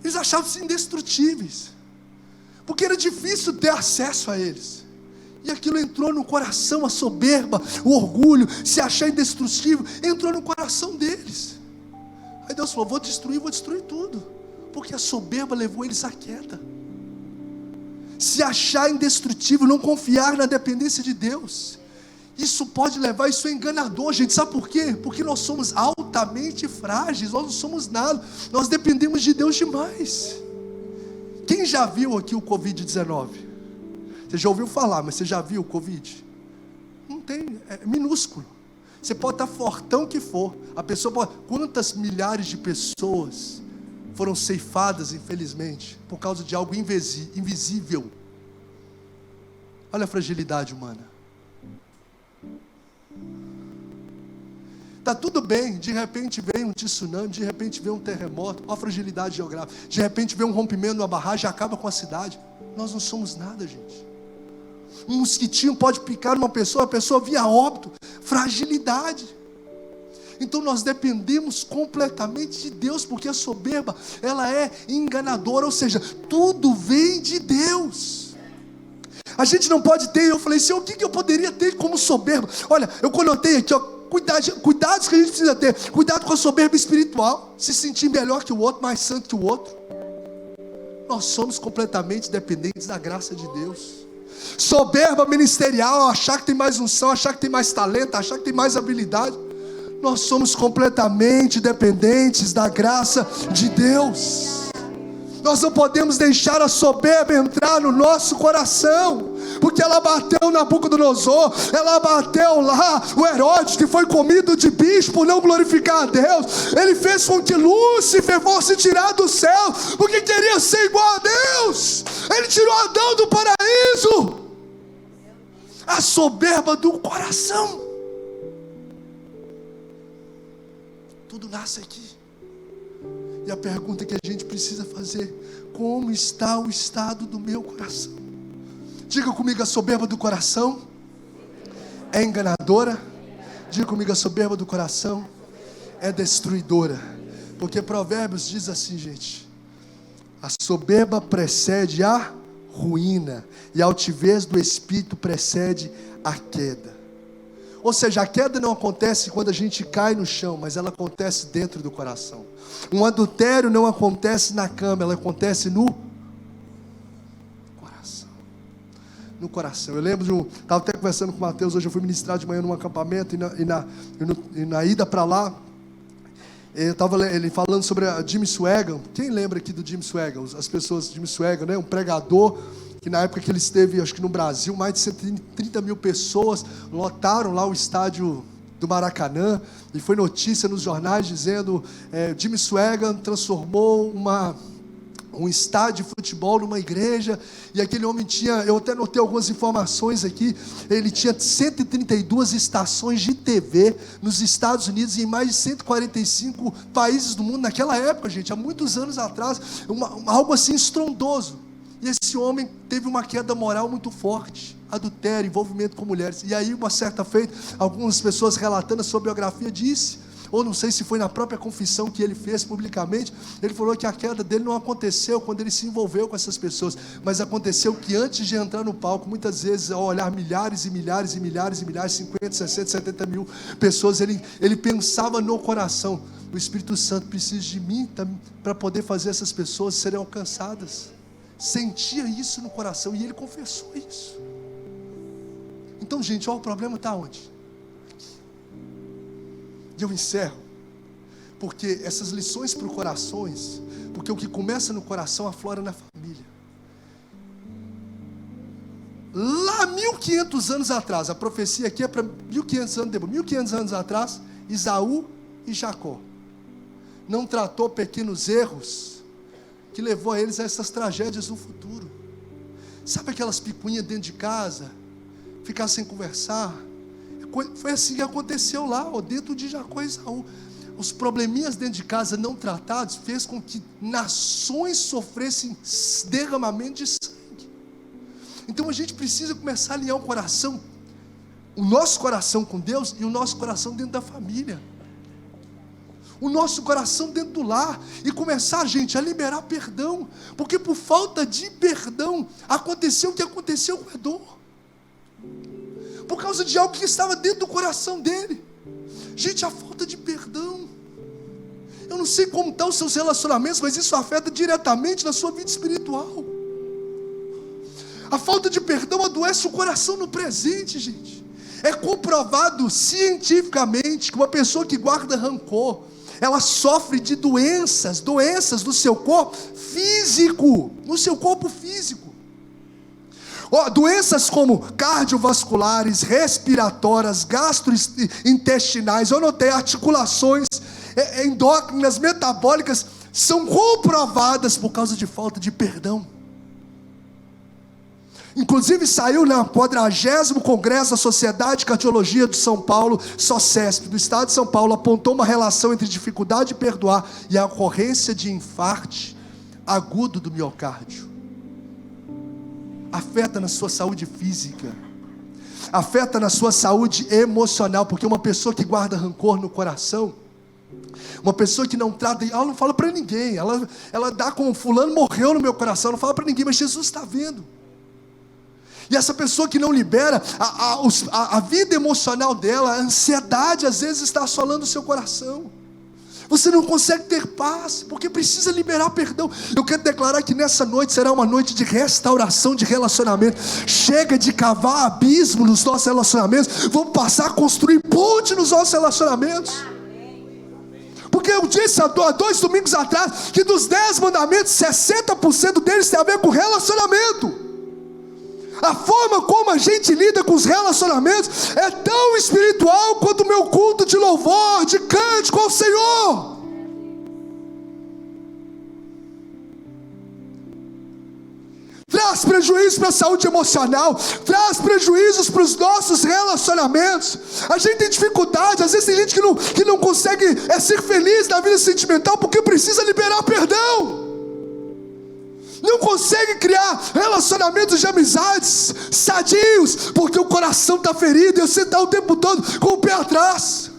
A: Eles achavam-se indestrutíveis, porque era difícil ter acesso a eles. E aquilo entrou no coração, a soberba, o orgulho, se achar indestrutível, entrou no coração deles. Aí Deus falou, vou destruir tudo, porque a soberba levou eles à queda. Se achar indestrutível, não confiar na dependência de Deus, isso pode levar, isso é enganador, gente. Sabe por quê? Porque nós somos altamente frágeis, nós não somos nada, nós dependemos de Deus demais. Quem já viu aqui o Covid-19? Você já ouviu falar, mas você já viu o Covid? Não tem, é minúsculo. Você pode estar fortão que for, a pessoa pode... Quantas milhares de pessoas foram ceifadas, infelizmente, por causa de algo invisível? Olha a fragilidade humana. Está tudo bem, de repente vem um tsunami, de repente vem um terremoto, olha a fragilidade geográfica, de repente vem um rompimento numa barragem e acaba com a cidade. Nós não somos nada, gente. Um mosquitinho pode picar uma pessoa, a pessoa via óbito. Fragilidade. Então nós dependemos completamente de Deus, porque a soberba, ela é enganadora, ou seja, tudo vem de Deus. A gente não pode ter, eu falei, Senhor, o que eu poderia ter como soberba? Olha, eu conotei aqui, cuidados que a gente precisa ter. Cuidado com a soberba espiritual, se sentir melhor que o outro, mais santo que o outro. Nós somos completamente dependentes da graça de Deus. Soberba ministerial, achar que tem mais unção, achar que tem mais talento, achar que tem mais habilidade. Nós somos completamente dependentes da graça de Deus. Nós não podemos deixar a soberba entrar no nosso coração, porque ela bateu Nabucodonosor, ela bateu lá o Herodes, que foi comido de bicho por não glorificar a Deus. Ele fez com que Lúcifer fosse tirado do céu, porque queria ser igual a Deus. Ele tirou Adão do paraíso. A soberba do coração. Tudo nasce aqui. E a pergunta que a gente precisa fazer: como está o estado do meu coração? Diga comigo, a soberba do coração é enganadora. Diga comigo, a soberba do coração é destruidora. Porque Provérbios diz assim, gente: a soberba precede a ruína, e a altivez do espírito precede a queda. Ou seja, a queda não acontece quando a gente cai no chão, mas ela acontece dentro do coração. Um adultério não acontece na cama, ela acontece no coração. No coração. Eu lembro estava até conversando com o Mateus, hoje eu fui ministrar de manhã num acampamento, e na ida para lá, ele falando sobre a Jimmy Swaggart. Quem lembra aqui do Jimmy Swaggart? As pessoas de Jimmy Swaggart, né? Um pregador que na época que ele esteve, acho que no Brasil, mais de 130 mil pessoas lotaram lá o estádio do Maracanã, e foi notícia nos jornais dizendo, Jimmy Swaggart transformou um estádio de futebol numa igreja, e aquele homem tinha, eu até notei algumas informações aqui, ele tinha 132 estações de TV nos Estados Unidos e em mais de 145 países do mundo, naquela época, gente, há muitos anos atrás, algo assim estrondoso. E esse homem teve uma queda moral muito forte, adultério, envolvimento com mulheres. E aí, uma certa feita, algumas pessoas relatando a sua biografia disse, ou não sei se foi na própria confissão que ele fez publicamente, ele falou que a queda dele não aconteceu quando ele se envolveu com essas pessoas, mas aconteceu que antes de entrar no palco, muitas vezes, ao olhar milhares e milhares e milhares e milhares, 50, 60, 70 mil pessoas, ele pensava no coração: o Espírito Santo precisa de mim para poder fazer essas pessoas serem alcançadas. Sentia isso no coração, e ele confessou isso. Então, gente, o problema está onde? E eu encerro, porque essas lições para os corações, porque o que começa no coração aflora na família. Lá 1500 anos atrás, a profecia aqui é para 1500 anos depois, 1500 anos atrás, Esaú e Jacó não tratou pequenos erros que levou a eles a essas tragédias no futuro. Sabe aquelas picuinhas dentro de casa, ficar sem conversar? Foi assim que aconteceu lá, dentro de Jacó e Esaú. Os probleminhas dentro de casa não tratados fez com que nações sofressem derramamento de sangue. Então a gente precisa começar a alinhar o coração, o nosso coração com Deus e o nosso coração dentro da família, o nosso coração dentro do lar, e começar, gente, a liberar perdão, porque por falta de perdão aconteceu o que aconteceu com Edom, por causa de algo que estava dentro do coração dele. Gente, a falta de perdão, eu não sei como estão os seus relacionamentos, mas isso afeta diretamente na sua vida espiritual. A falta de perdão adoece o coração no presente, gente. É comprovado cientificamente que uma pessoa que guarda rancor, ela sofre de doenças do seu corpo físico, no seu corpo físico. Doenças como cardiovasculares, respiratórias, gastrointestinais, eu notei, articulações, endócrinas, metabólicas, são comprovadas por causa de falta de perdão. Inclusive saiu no 40º Congresso da Sociedade de Cardiologia de São Paulo, SOCESP, do estado de São Paulo, apontou uma relação entre dificuldade de perdoar e a ocorrência de infarto agudo do miocárdio. Afeta na sua saúde física, afeta na sua saúde emocional, porque uma pessoa que guarda rancor no coração, uma pessoa que não trata, ela não fala para ninguém, ela dá como fulano morreu no meu coração, não fala para ninguém, mas Jesus está vendo. E essa pessoa que não libera a vida emocional dela, a ansiedade às vezes está assolando o seu coração. Você não consegue ter paz, porque precisa liberar perdão. Eu quero declarar que nessa noite será uma noite de restauração de relacionamento. Chega de cavar abismo nos nossos relacionamentos, vamos passar a construir ponte nos nossos relacionamentos. Porque eu disse há 2 domingos atrás, que dos 10 mandamentos, 60% deles tem a ver com relacionamento. A forma como a gente lida com os relacionamentos é tão espiritual quanto o meu culto de louvor, de cântico ao Senhor. Traz prejuízo para a saúde emocional, traz prejuízos para os nossos relacionamentos. A gente tem dificuldade, às vezes tem gente que não consegue ser feliz na vida sentimental porque precisa liberar perdão. Não consegue criar relacionamentos de amizades sadios, porque o coração está ferido e você está o tempo todo com o pé atrás.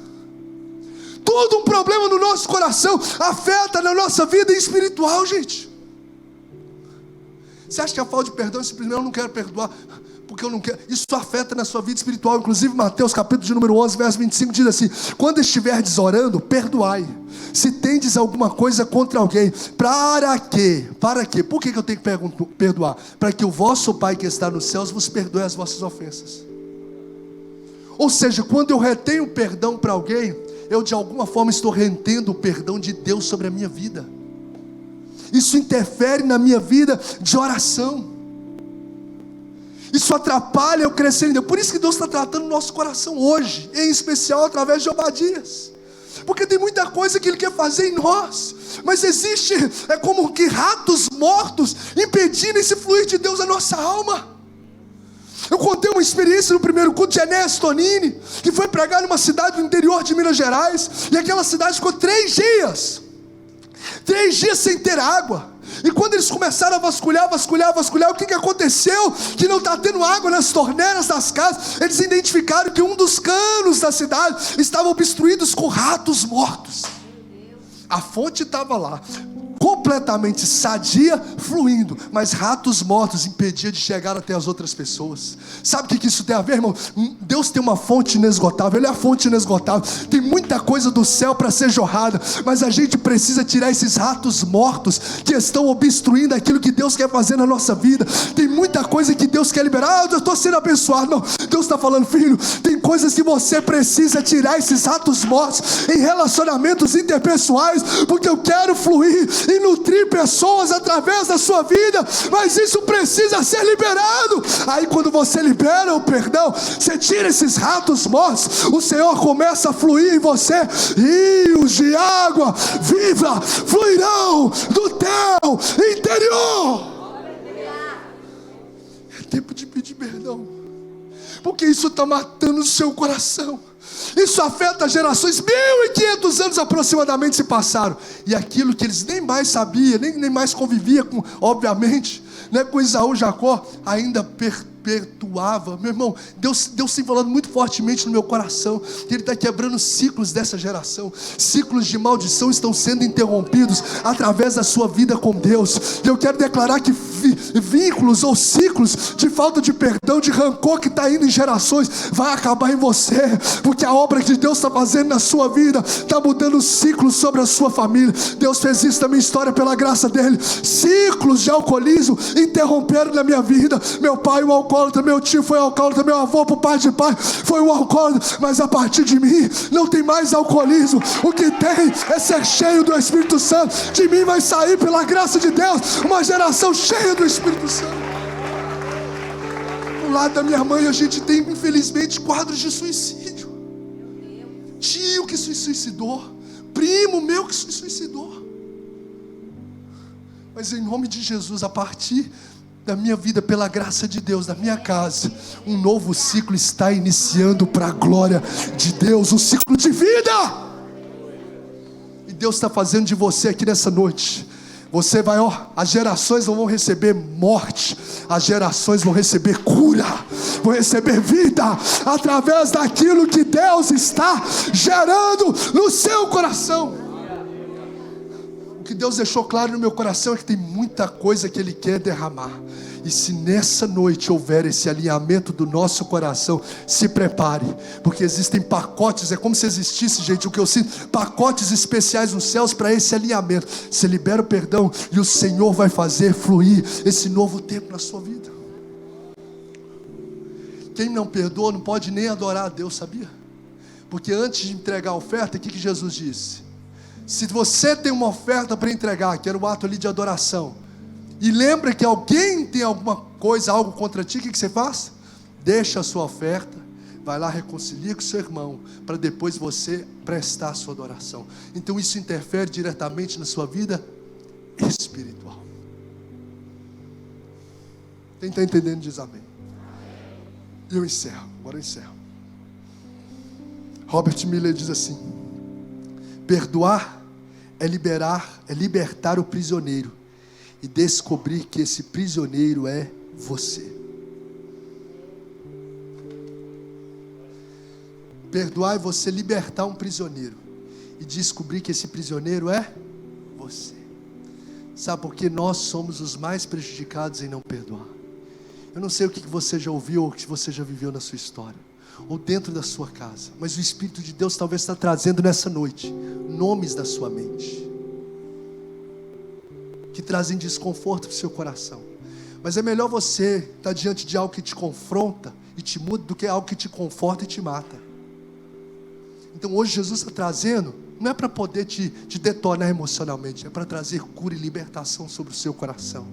A: Todo um problema no nosso coração afeta na nossa vida espiritual, gente. Você acha que a falta de perdão é simplesmente eu não quero perdoar, porque eu não quero? Isso afeta na sua vida espiritual. Inclusive Mateus capítulo de número 11, verso 25 diz assim: quando estiverdes orando, perdoai, se tendes alguma coisa contra alguém. Para quê? Para quê? Por que eu tenho que perdoar? Para que o vosso Pai que está nos céus vos perdoe as vossas ofensas. Ou seja, quando eu retenho perdão para alguém, eu de alguma forma estou retendo o perdão de Deus sobre a minha vida. Isso interfere na minha vida de oração. Isso atrapalha eu crescer em Deus. Por isso que Deus está tratando o nosso coração hoje, em especial através de Obadias. Porque tem muita coisa que Ele quer fazer em nós, mas existe, como que ratos mortos impedindo esse fluir de Deus na nossa alma. Eu contei uma experiência no primeiro culto de Enéas Tonini, que foi pregar numa cidade do interior de Minas Gerais, e aquela cidade ficou 3 dias sem ter água. E quando eles começaram a vasculhar, o que aconteceu? Que não está tendo água nas torneiras das casas. Eles identificaram que um dos canos da cidade estava obstruídos com ratos mortos. A fonte estava lá, completamente sadia, fluindo, mas ratos mortos impediam de chegar até as outras pessoas. Sabe o que isso tem a ver, irmão? Deus tem uma fonte inesgotável, Ele é a fonte inesgotável. Tem muita coisa do céu para ser jorrada, mas a gente precisa tirar esses ratos mortos que estão obstruindo aquilo que Deus quer fazer na nossa vida. Tem muita coisa que Deus quer liberar. Eu estou sendo abençoado. Não, Deus está falando: filho, tem coisas que você precisa tirar esses ratos mortos em relacionamentos interpessoais, porque eu quero fluir e nutrir pessoas através da sua vida, mas isso precisa ser liberado. Aí quando você libera o perdão, você tira esses ratos mortos, o Senhor começa a fluir em você. Rios de água viva fluirão do teu interior. É tempo de pedir perdão, porque isso está matando o seu coração. Isso afeta gerações. 1.500 anos aproximadamente se passaram, e aquilo que eles nem mais sabiam, nem mais conviviam com, obviamente, com Esaú e Jacó, ainda perpetuava. Meu irmão, Deus tem falando muito fortemente no meu coração, que Ele está quebrando ciclos dessa geração. Ciclos de maldição estão sendo interrompidos através da sua vida com Deus. E eu quero declarar que vínculos ou ciclos de falta de perdão, de rancor que está indo em gerações, vai acabar em você, porque a obra que Deus está fazendo na sua vida está mudando ciclos sobre a sua família. Deus fez isso na minha história pela graça dEle. Ciclos de alcoolismo interromperam na minha vida. Meu pai, o alcoólatra, meu tio foi alcoólatra, meu avô, por pai de pai, foi um alcoólatra, mas a partir de mim não tem mais alcoolismo. O que tem é ser cheio do Espírito Santo. De mim vai sair, pela graça de Deus, uma geração cheia do Espírito Santo. lado da minha mãe a gente tem, infelizmente, quadros de suicídio. Tio que se suicidou, primo meu que se suicidou. Mas em nome de Jesus, a partir da minha vida, pela graça de Deus, da minha casa, um novo ciclo está iniciando para a glória de Deus, um ciclo de vida. E Deus está fazendo de você aqui nessa noite. Você vai, as gerações não vão receber morte, as gerações vão receber cura, vão receber vida, através daquilo que Deus está gerando no seu coração. O que Deus deixou claro no meu coração é que tem muita coisa que Ele quer derramar. E se nessa noite houver esse alinhamento do nosso coração, se prepare, porque existem pacotes, é como se existisse, gente, o que eu sinto, pacotes especiais nos céus para esse alinhamento. Você libera o perdão e o Senhor vai fazer fluir esse novo tempo na sua vida. Quem não perdoa não pode nem adorar a Deus, sabia? Porque antes de entregar a oferta, o que Jesus disse? Se você tem uma oferta para entregar, que era o ato ali de adoração, e lembra que alguém tem alguma coisa, algo contra ti, o que você faz? Deixa a sua oferta, vai lá, reconcilia com seu irmão, para depois você prestar a sua adoração. Então isso interfere diretamente na sua vida espiritual. Quem está entendendo diz amém. E eu encerro, agora eu encerro. Robert Miller diz assim: perdoar é libertar o prisioneiro e descobrir que esse prisioneiro é você. Perdoar é você libertar um prisioneiro e descobrir que esse prisioneiro é você. Sabe por que nós somos os mais prejudicados em não perdoar? Eu não sei o que você já ouviu ou o que você já viveu na sua história, ou dentro da sua casa, mas o Espírito de Deus talvez está trazendo nessa noite nomes da sua mente que trazem desconforto para o seu coração. Mas é melhor você estar diante de algo que te confronta e te muda, do que algo que te conforta e te mata. Então hoje Jesus está trazendo, não é para poder te detonar emocionalmente, é para trazer cura e libertação sobre o seu coração,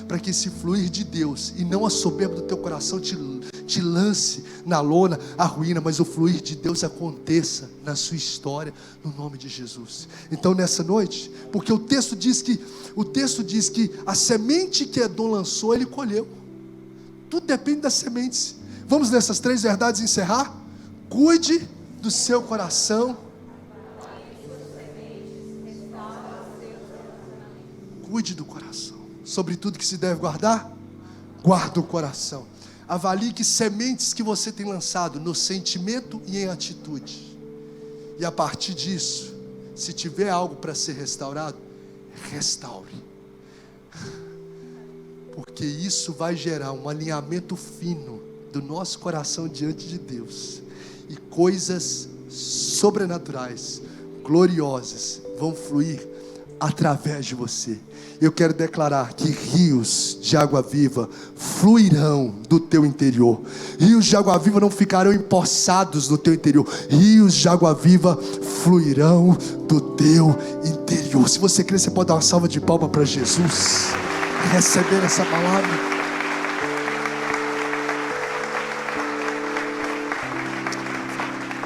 A: para que esse fluir de Deus, e não a soberba do teu coração te lance na lona, a ruína, mas o fluir de Deus aconteça na sua história, no nome de Jesus. Então nessa noite, porque o texto diz que a semente que Edom lançou, ele colheu. Tudo depende das sementes. Vamos nessas 3 verdades encerrar? Cuide do seu coração. Cuide do coração. Sobre tudo que se deve guardar, guarda o coração. Avalie que sementes que você tem lançado no sentimento e em atitude. E a partir disso, se tiver algo para ser restaurado, restaure. Porque isso vai gerar um alinhamento fino do nosso coração diante de Deus. E coisas sobrenaturais, gloriosas, vão fluir através de você. Eu quero declarar que rios de água viva fluirão do teu interior. Rios de água viva não ficarão empoçados no teu interior. Rios de água viva fluirão do teu interior. Se você crê, você pode dar uma salva de palmas para Jesus, receber essa palavra.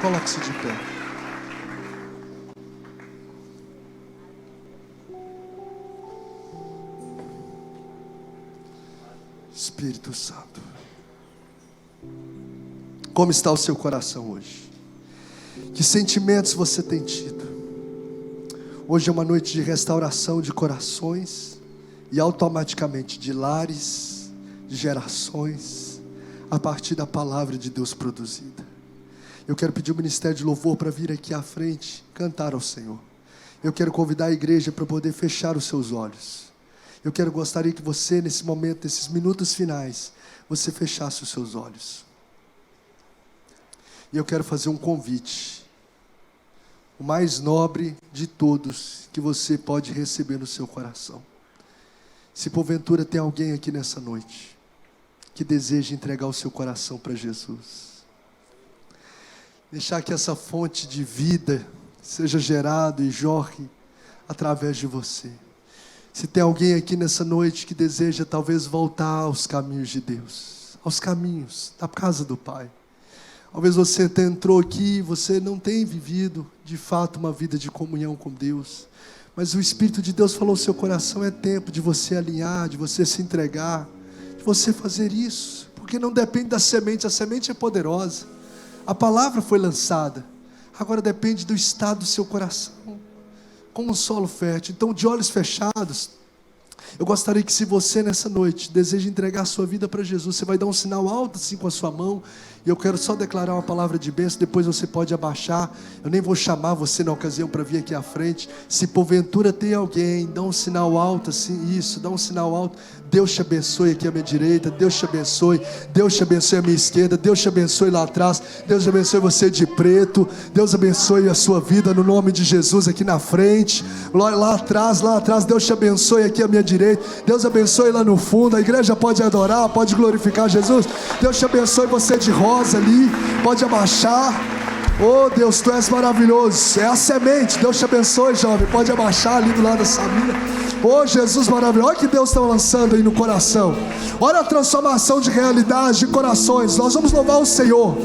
A: Coloque-se de pé. Espírito Santo, como está o seu coração hoje? Que sentimentos você tem tido? Hoje é uma noite de restauração de corações e automaticamente de lares, de gerações, a partir da palavra de Deus produzida. Eu quero pedir o ministério de louvor para vir aqui à frente, cantar ao Senhor. Eu quero convidar a igreja para poder fechar os seus olhos. Gostaria que você, nesse momento, nesses minutos finais, você fechasse os seus olhos. E eu quero fazer um convite, o mais nobre de todos, que você pode receber no seu coração. Se porventura tem alguém aqui nessa noite, que deseja entregar o seu coração para Jesus, deixar que essa fonte de vida seja gerada e jorre através de você. Se tem alguém aqui nessa noite que deseja talvez voltar aos caminhos de Deus, aos caminhos da casa do Pai. Talvez você até entrou aqui e você não tem vivido de fato uma vida de comunhão com Deus, mas o Espírito de Deus falou ao seu coração: é tempo de você alinhar, de você se entregar, de você fazer isso, porque não depende da semente, a semente é poderosa, a palavra foi lançada, agora depende do estado do seu coração, como um solo fértil. Então, de olhos fechados, eu gostaria que, se você nessa noite deseja entregar a sua vida para Jesus, você vai dar um sinal alto assim com a sua mão, e eu quero só declarar uma palavra de bênção. Depois você pode abaixar, eu nem vou chamar você na ocasião para vir aqui à frente. Se porventura tem alguém, dá um sinal alto assim, isso, dá um sinal alto. Deus te abençoe aqui à minha direita, Deus te abençoe, Deus te abençoe à minha esquerda, Deus te abençoe lá atrás, Deus abençoe você de preto, Deus abençoe a sua vida no nome de Jesus aqui na frente, lá atrás, Deus te abençoe aqui à minha direita, Deus abençoe lá no fundo, a igreja pode adorar, pode glorificar Jesus, Deus te abençoe você de rosa ali, pode abaixar. Oh Deus, Tu és maravilhoso, é a semente, Deus te abençoe, jovem, pode abaixar ali do lado da Samira. Oh Jesus maravilhoso, olha o que Deus está lançando aí no coração, olha a transformação de realidade, de corações. Nós vamos louvar o Senhor.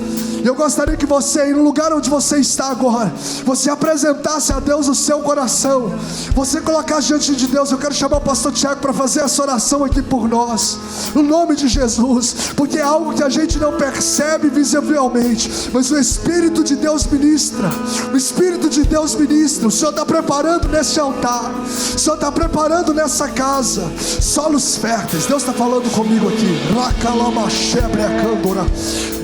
A: Eu gostaria que você, no lugar onde você está agora, você apresentasse a Deus o seu coração, você colocasse diante de Deus. Eu quero chamar o pastor Tiago para fazer essa oração aqui por nós, no nome de Jesus, porque é algo que a gente não percebe visivelmente, mas o Espírito de Deus ministra, o Espírito de Deus ministra. O Senhor está preparando nesse altar, o Senhor está preparando nessa casa, solos férteis. Deus está falando comigo aqui,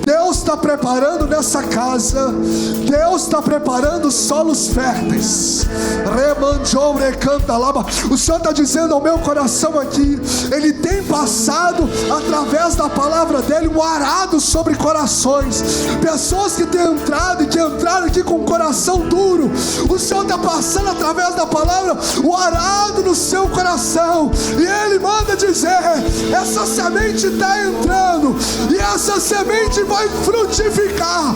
A: Deus está preparando nessa casa, Deus está preparando solos férteis. O Senhor está dizendo ao meu coração aqui, Ele tem passado através da palavra dEle um arado sobre corações, pessoas que têm entrado e que entraram aqui com o coração duro. O Senhor está passando através da palavra o arado no seu coração, e Ele manda dizer: essa semente está entrando, e essa semente vai frutificar.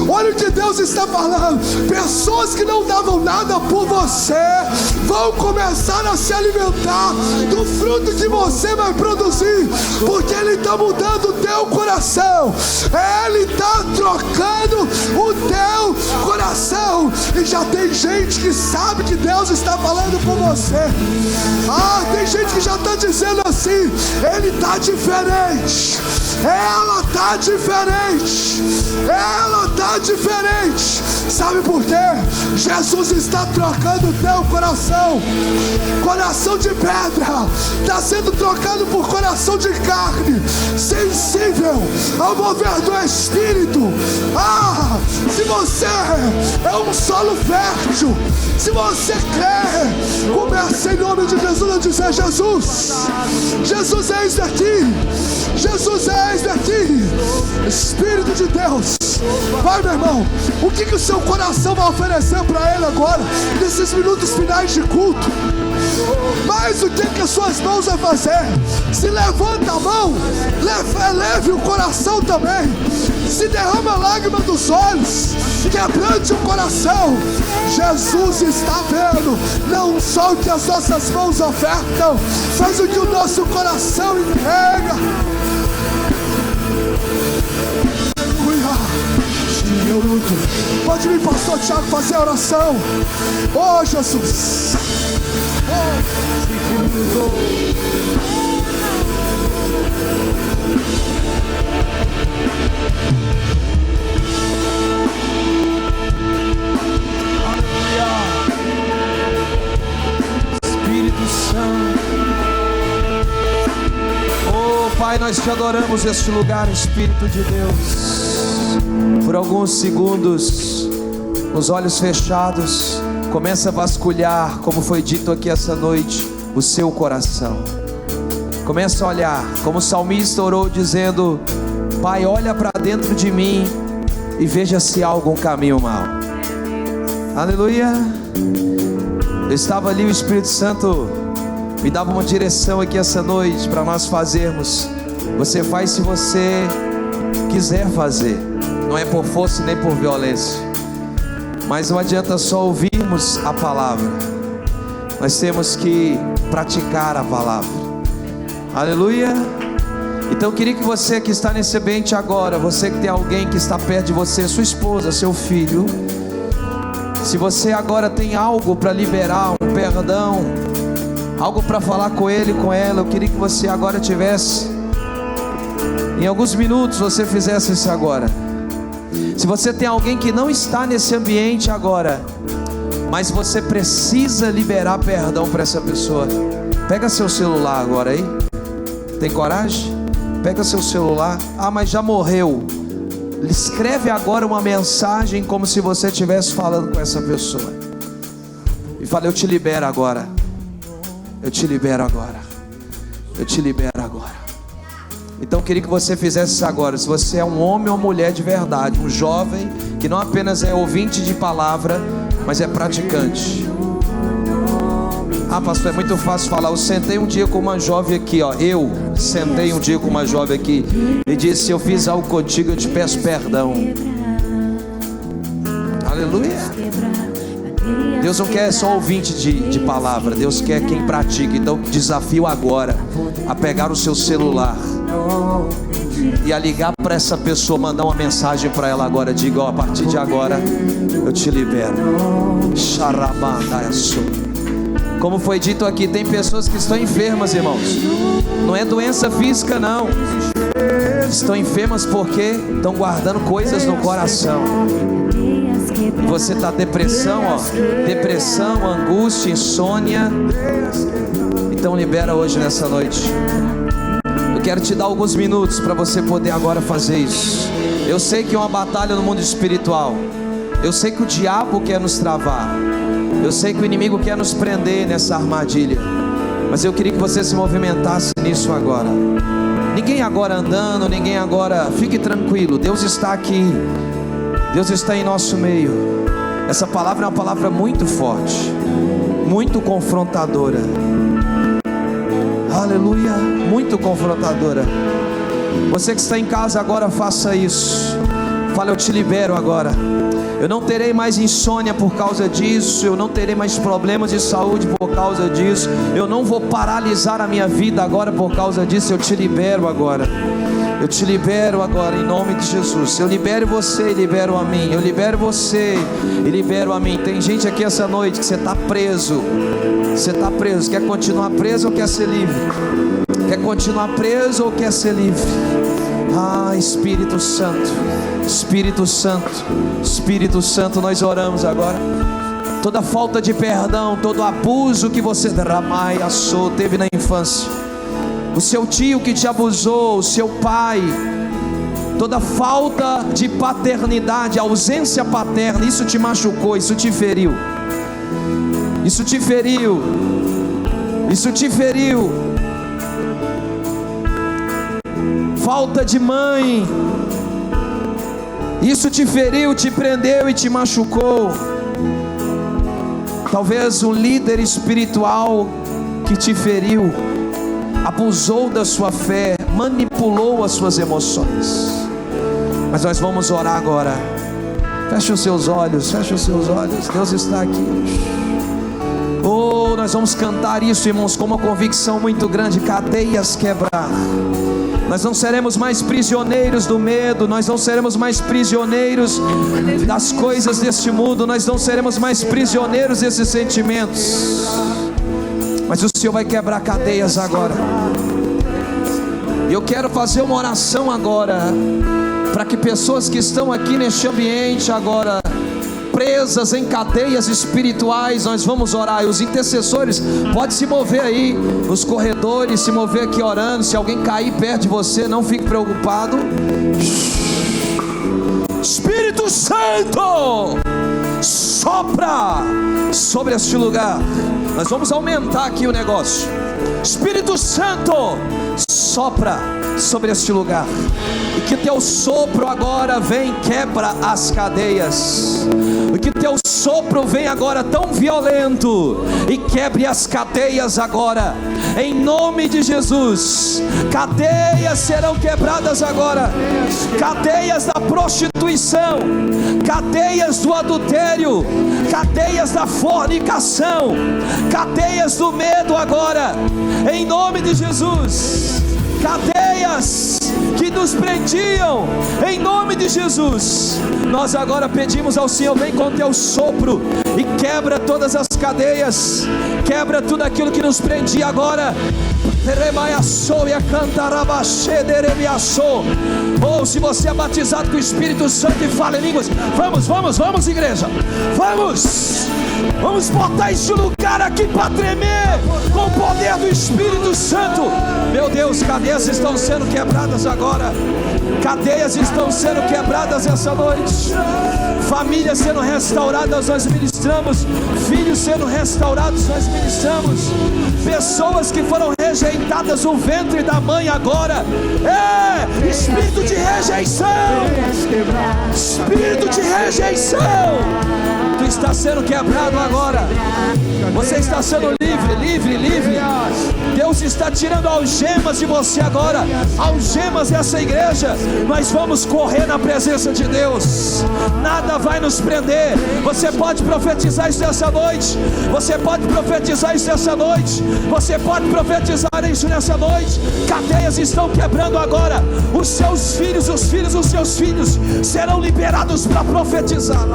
A: Olha o que Deus está falando. Pessoas que não davam nada por você vão começar a se alimentar do fruto que você vai produzir, porque Ele está mudando o teu coração, Ele está trocando o teu coração. E já tem gente que sabe que Deus está falando com você. Tem gente que já está dizendo assim: Ele está diferente, ela está diferente, ela está diferente. Sabe por quê? Jesus está trocando o teu coração. Coração de pedra está sendo trocado por coração de carne, sensível ao mover do Espírito. Se você é um solo fértil, se você crê, comece em nome de Jesus a dizer: Jesus, Jesus, eis daqui, Jesus, eis daqui. Espírito de Deus, vai, meu irmão, o que o seu coração vai oferecer para Ele agora, nesses minutos finais de culto? Mas o que as suas mãos vão fazer? Se levanta a mão, leve o coração também. Se derrama a lágrima dos olhos, quebrante o coração. Jesus está vendo não só o que as nossas mãos ofertam, mas o que o nosso coração entrega. Pode vir, pastor Tiago, fazer a oração. Oh Jesus,
B: Espírito Santo. Oh Pai, nós te adoramos neste lugar, Espírito de Deus. Por alguns segundos, os olhos fechados, começa a vasculhar, como foi dito aqui essa noite, o seu coração. Começa a olhar, como o salmista orou dizendo: Pai, olha para dentro de mim e veja se há algum caminho mau. Aleluia. Eu estava ali, o Espírito Santo me dava uma direção aqui essa noite para nós fazermos. Você faz se você quiser fazer, não é por força nem por violência, mas não adianta só ouvirmos a palavra, nós temos que praticar a palavra. Aleluia. Então eu queria que você que está nesse ambiente agora, você que tem alguém que está perto de você, sua esposa, seu filho, se você agora tem algo para liberar, um perdão, algo para falar com ele, com ela, eu queria que você agora tivesse, em alguns minutos você fizesse isso agora. Se você tem alguém que não está nesse ambiente agora, mas você precisa liberar perdão para essa pessoa, pega seu celular agora aí. Tem coragem? Pega seu celular. Ah, mas já morreu. Escreve agora uma mensagem como se você estivesse falando com essa pessoa. E fala: eu te libero agora. Eu te libero agora. Eu te libero agora. Então eu queria que você fizesse isso agora. Se você é um homem ou mulher de verdade, um jovem que não apenas é ouvinte de palavra, mas é praticante. Ah, pastor, é muito fácil falar. Eu sentei um dia com uma jovem aqui, ó. Eu sentei um dia com uma jovem aqui e disse: se eu fiz algo contigo, eu te peço perdão. Aleluia. Deus não quer só ouvinte de palavra, Deus quer quem pratica. Então desafio agora a pegar o seu celular e a ligar para essa pessoa, mandar uma mensagem para ela agora. Diga: ó, a partir de agora eu te libero. Como foi dito aqui, tem pessoas que estão enfermas, irmãos. Não é doença física, não. Estão enfermas porque estão guardando coisas no coração. Você está depressão, ó, depressão, angústia, insônia. Então libera hoje nessa noite. Eu quero te dar alguns minutos para você poder agora fazer isso. Eu sei que é uma batalha no mundo espiritual. Eu sei que o diabo quer nos travar. Eu sei que o inimigo quer nos prender nessa armadilha. Mas eu queria que você se movimentasse nisso agora. Ninguém agora andando, ninguém agora. Fique tranquilo, Deus está aqui. Deus está em nosso meio. Essa palavra é uma palavra muito forte, muito confrontadora. Aleluia, muito confrontadora. Você que está em casa agora, faça isso. Fala: eu te libero agora. Eu não terei mais insônia por causa disso. Eu não terei mais problemas de saúde por causa disso. Eu não vou paralisar a minha vida agora por causa disso. Eu te libero agora. Eu te libero agora em nome de Jesus. Eu libero você e libero a mim. Eu libero você e libero a mim. Tem gente aqui essa noite que você está preso. Você está preso. Quer continuar preso ou quer ser livre? Quer continuar preso ou quer ser livre? Ah, Espírito Santo, Espírito Santo, Espírito Santo, nós oramos agora. Toda falta de perdão, todo abuso que você teve na infância, o seu tio que te abusou, o seu pai, toda falta de paternidade, ausência paterna, isso te machucou, isso te feriu. Isso te feriu. Isso te feriu. Falta de mãe, isso te feriu, te prendeu e te machucou. Talvez um líder espiritual que te feriu, abusou da sua fé, manipulou as suas emoções. Mas nós vamos orar agora. Feche os seus olhos, feche os seus olhos. Deus está aqui. Oh, nós vamos cantar isso, irmãos, com uma convicção muito grande. Cadeias quebrar. Nós não seremos mais prisioneiros do medo. Nós não seremos mais prisioneiros das coisas deste mundo. Nós não seremos mais prisioneiros desses sentimentos. Mas o Senhor vai quebrar cadeias agora. Eu quero fazer uma oração agora, para que pessoas que estão aqui neste ambiente agora, presas em cadeias espirituais, nós vamos orar. E os intercessores podem se mover aí nos corredores, se mover aqui orando. Se alguém cair perto de você, não fique preocupado. Espírito Santo, sopra sobre este lugar. Nós vamos aumentar aqui o negócio. Espírito Santo, sopra sobre este lugar. E que teu sopro agora vem, quebra as cadeias. E que teu sopro vem agora tão violento e quebre as cadeias agora, em nome de Jesus. Cadeias serão quebradas agora. Cadeias da prostituição, cadeias do adultério, cadeias da fornicação, cadeias do medo agora, em nome de Jesus. cadeias que nos prendiam, em nome de Jesus, nós agora pedimos ao Senhor: vem com teu sopro e quebra todas as cadeias, quebra tudo aquilo que nos prendia agora. Ou se você é batizado com o Espírito Santo e fala em línguas, vamos igreja, vamos botar este lugar aqui para tremer com o poder do Espírito Santo. Meu Deus, cadeias estão sendo quebradas agora, cadeias estão sendo quebradas essa noite, famílias sendo restauradas nós ministramos, filhos sendo restaurados nós ministramos, pessoas que foram rejeitadas no ventre da mãe agora, espírito de rejeição, espírito de rejeição, tu está sendo quebrado agora, você está sendo livre. Deus está tirando algemas de você agora, algemas dessa igreja. Nós vamos correr na presença de Deus, nada vai nos prender. Você pode profetizar isso essa noite, você pode profetizar isso essa noite, você pode profetizar isso nessa noite. Cadeias estão quebrando agora, os seus filhos, os filhos dos seus filhos serão liberados para profetizar.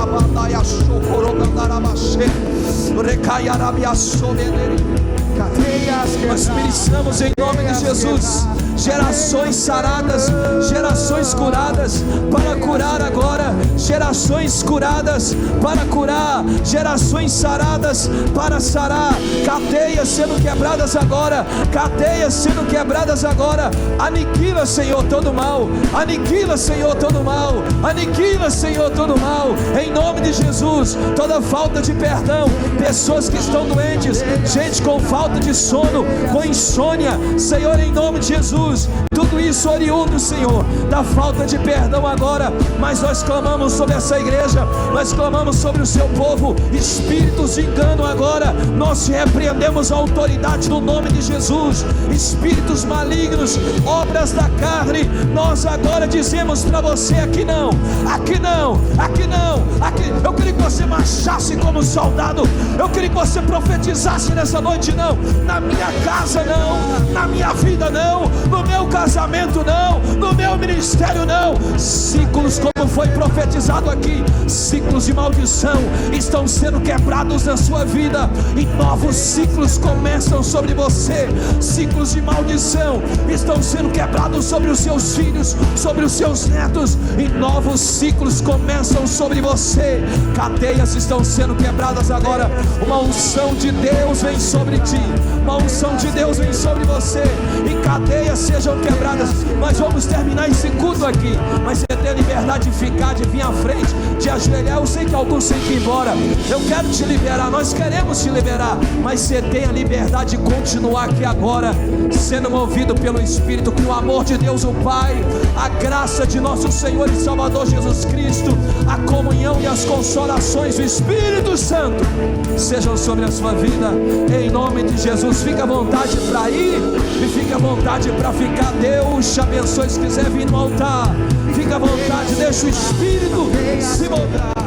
B: Nós ministramos em nome de Jesus gerações saradas, gerações curadas para curar agora, gerações curadas para curar, gerações saradas para sarar, cadeias sendo quebradas agora, cadeias sendo quebradas agora. Aniquila, Senhor, todo mal, aniquila, Senhor, todo mal, aniquila, Senhor, todo mal, em nome de Jesus. Toda falta de perdão, pessoas que estão doentes, gente com falta de sono, com insônia, Senhor, em nome de Jesus, tudo isso oriundo, Senhor, da falta de perdão agora. Mas nós clamamos sobre essa igreja, nós clamamos sobre o seu povo, espíritos de engano agora, nós repreendemos a autoridade no nome de Jesus. Espíritos malignos, obras da carne, nós agora dizemos para você: aqui não, aqui não, aqui não, aqui. Eu queria que você marchasse como soldado, eu queria que você profetizasse nessa noite: não, na minha casa não, na minha vida não, no meu casamento não, no meu ministério não. Ciclos, como foi profetizado aqui, ciclos de maldição estão sendo quebrados na sua vida, e novos ciclos começam sobre você. Ciclos de maldição estão sendo quebrados sobre os seus filhos, sobre os seus netos, e novos ciclos começam sobre você. Cadeias estão sendo quebradas agora. Uma unção de Deus vem sobre ti, uma unção de Deus vem sobre você, e cadeias sejam quebradas. Nós vamos terminar esse culto aqui, mas você tem a liberdade de ficar, de vir à frente, de ajoelhar. Eu sei que alguns têm que ir embora, eu quero te liberar, nós queremos te liberar, mas você tem a liberdade de continuar aqui agora, sendo movido pelo Espírito, com o amor de Deus o Pai, a graça de nosso Senhor e Salvador Jesus Cristo, a comunhão e as consolações do Espírito Santo sejam sobre a sua vida, em nome de Jesus. Fica à vontade para ir e fica à vontade para ficar. Deus te abençoe. Se quiser vir no altar, fica à vontade, deixa o Espírito se moldar.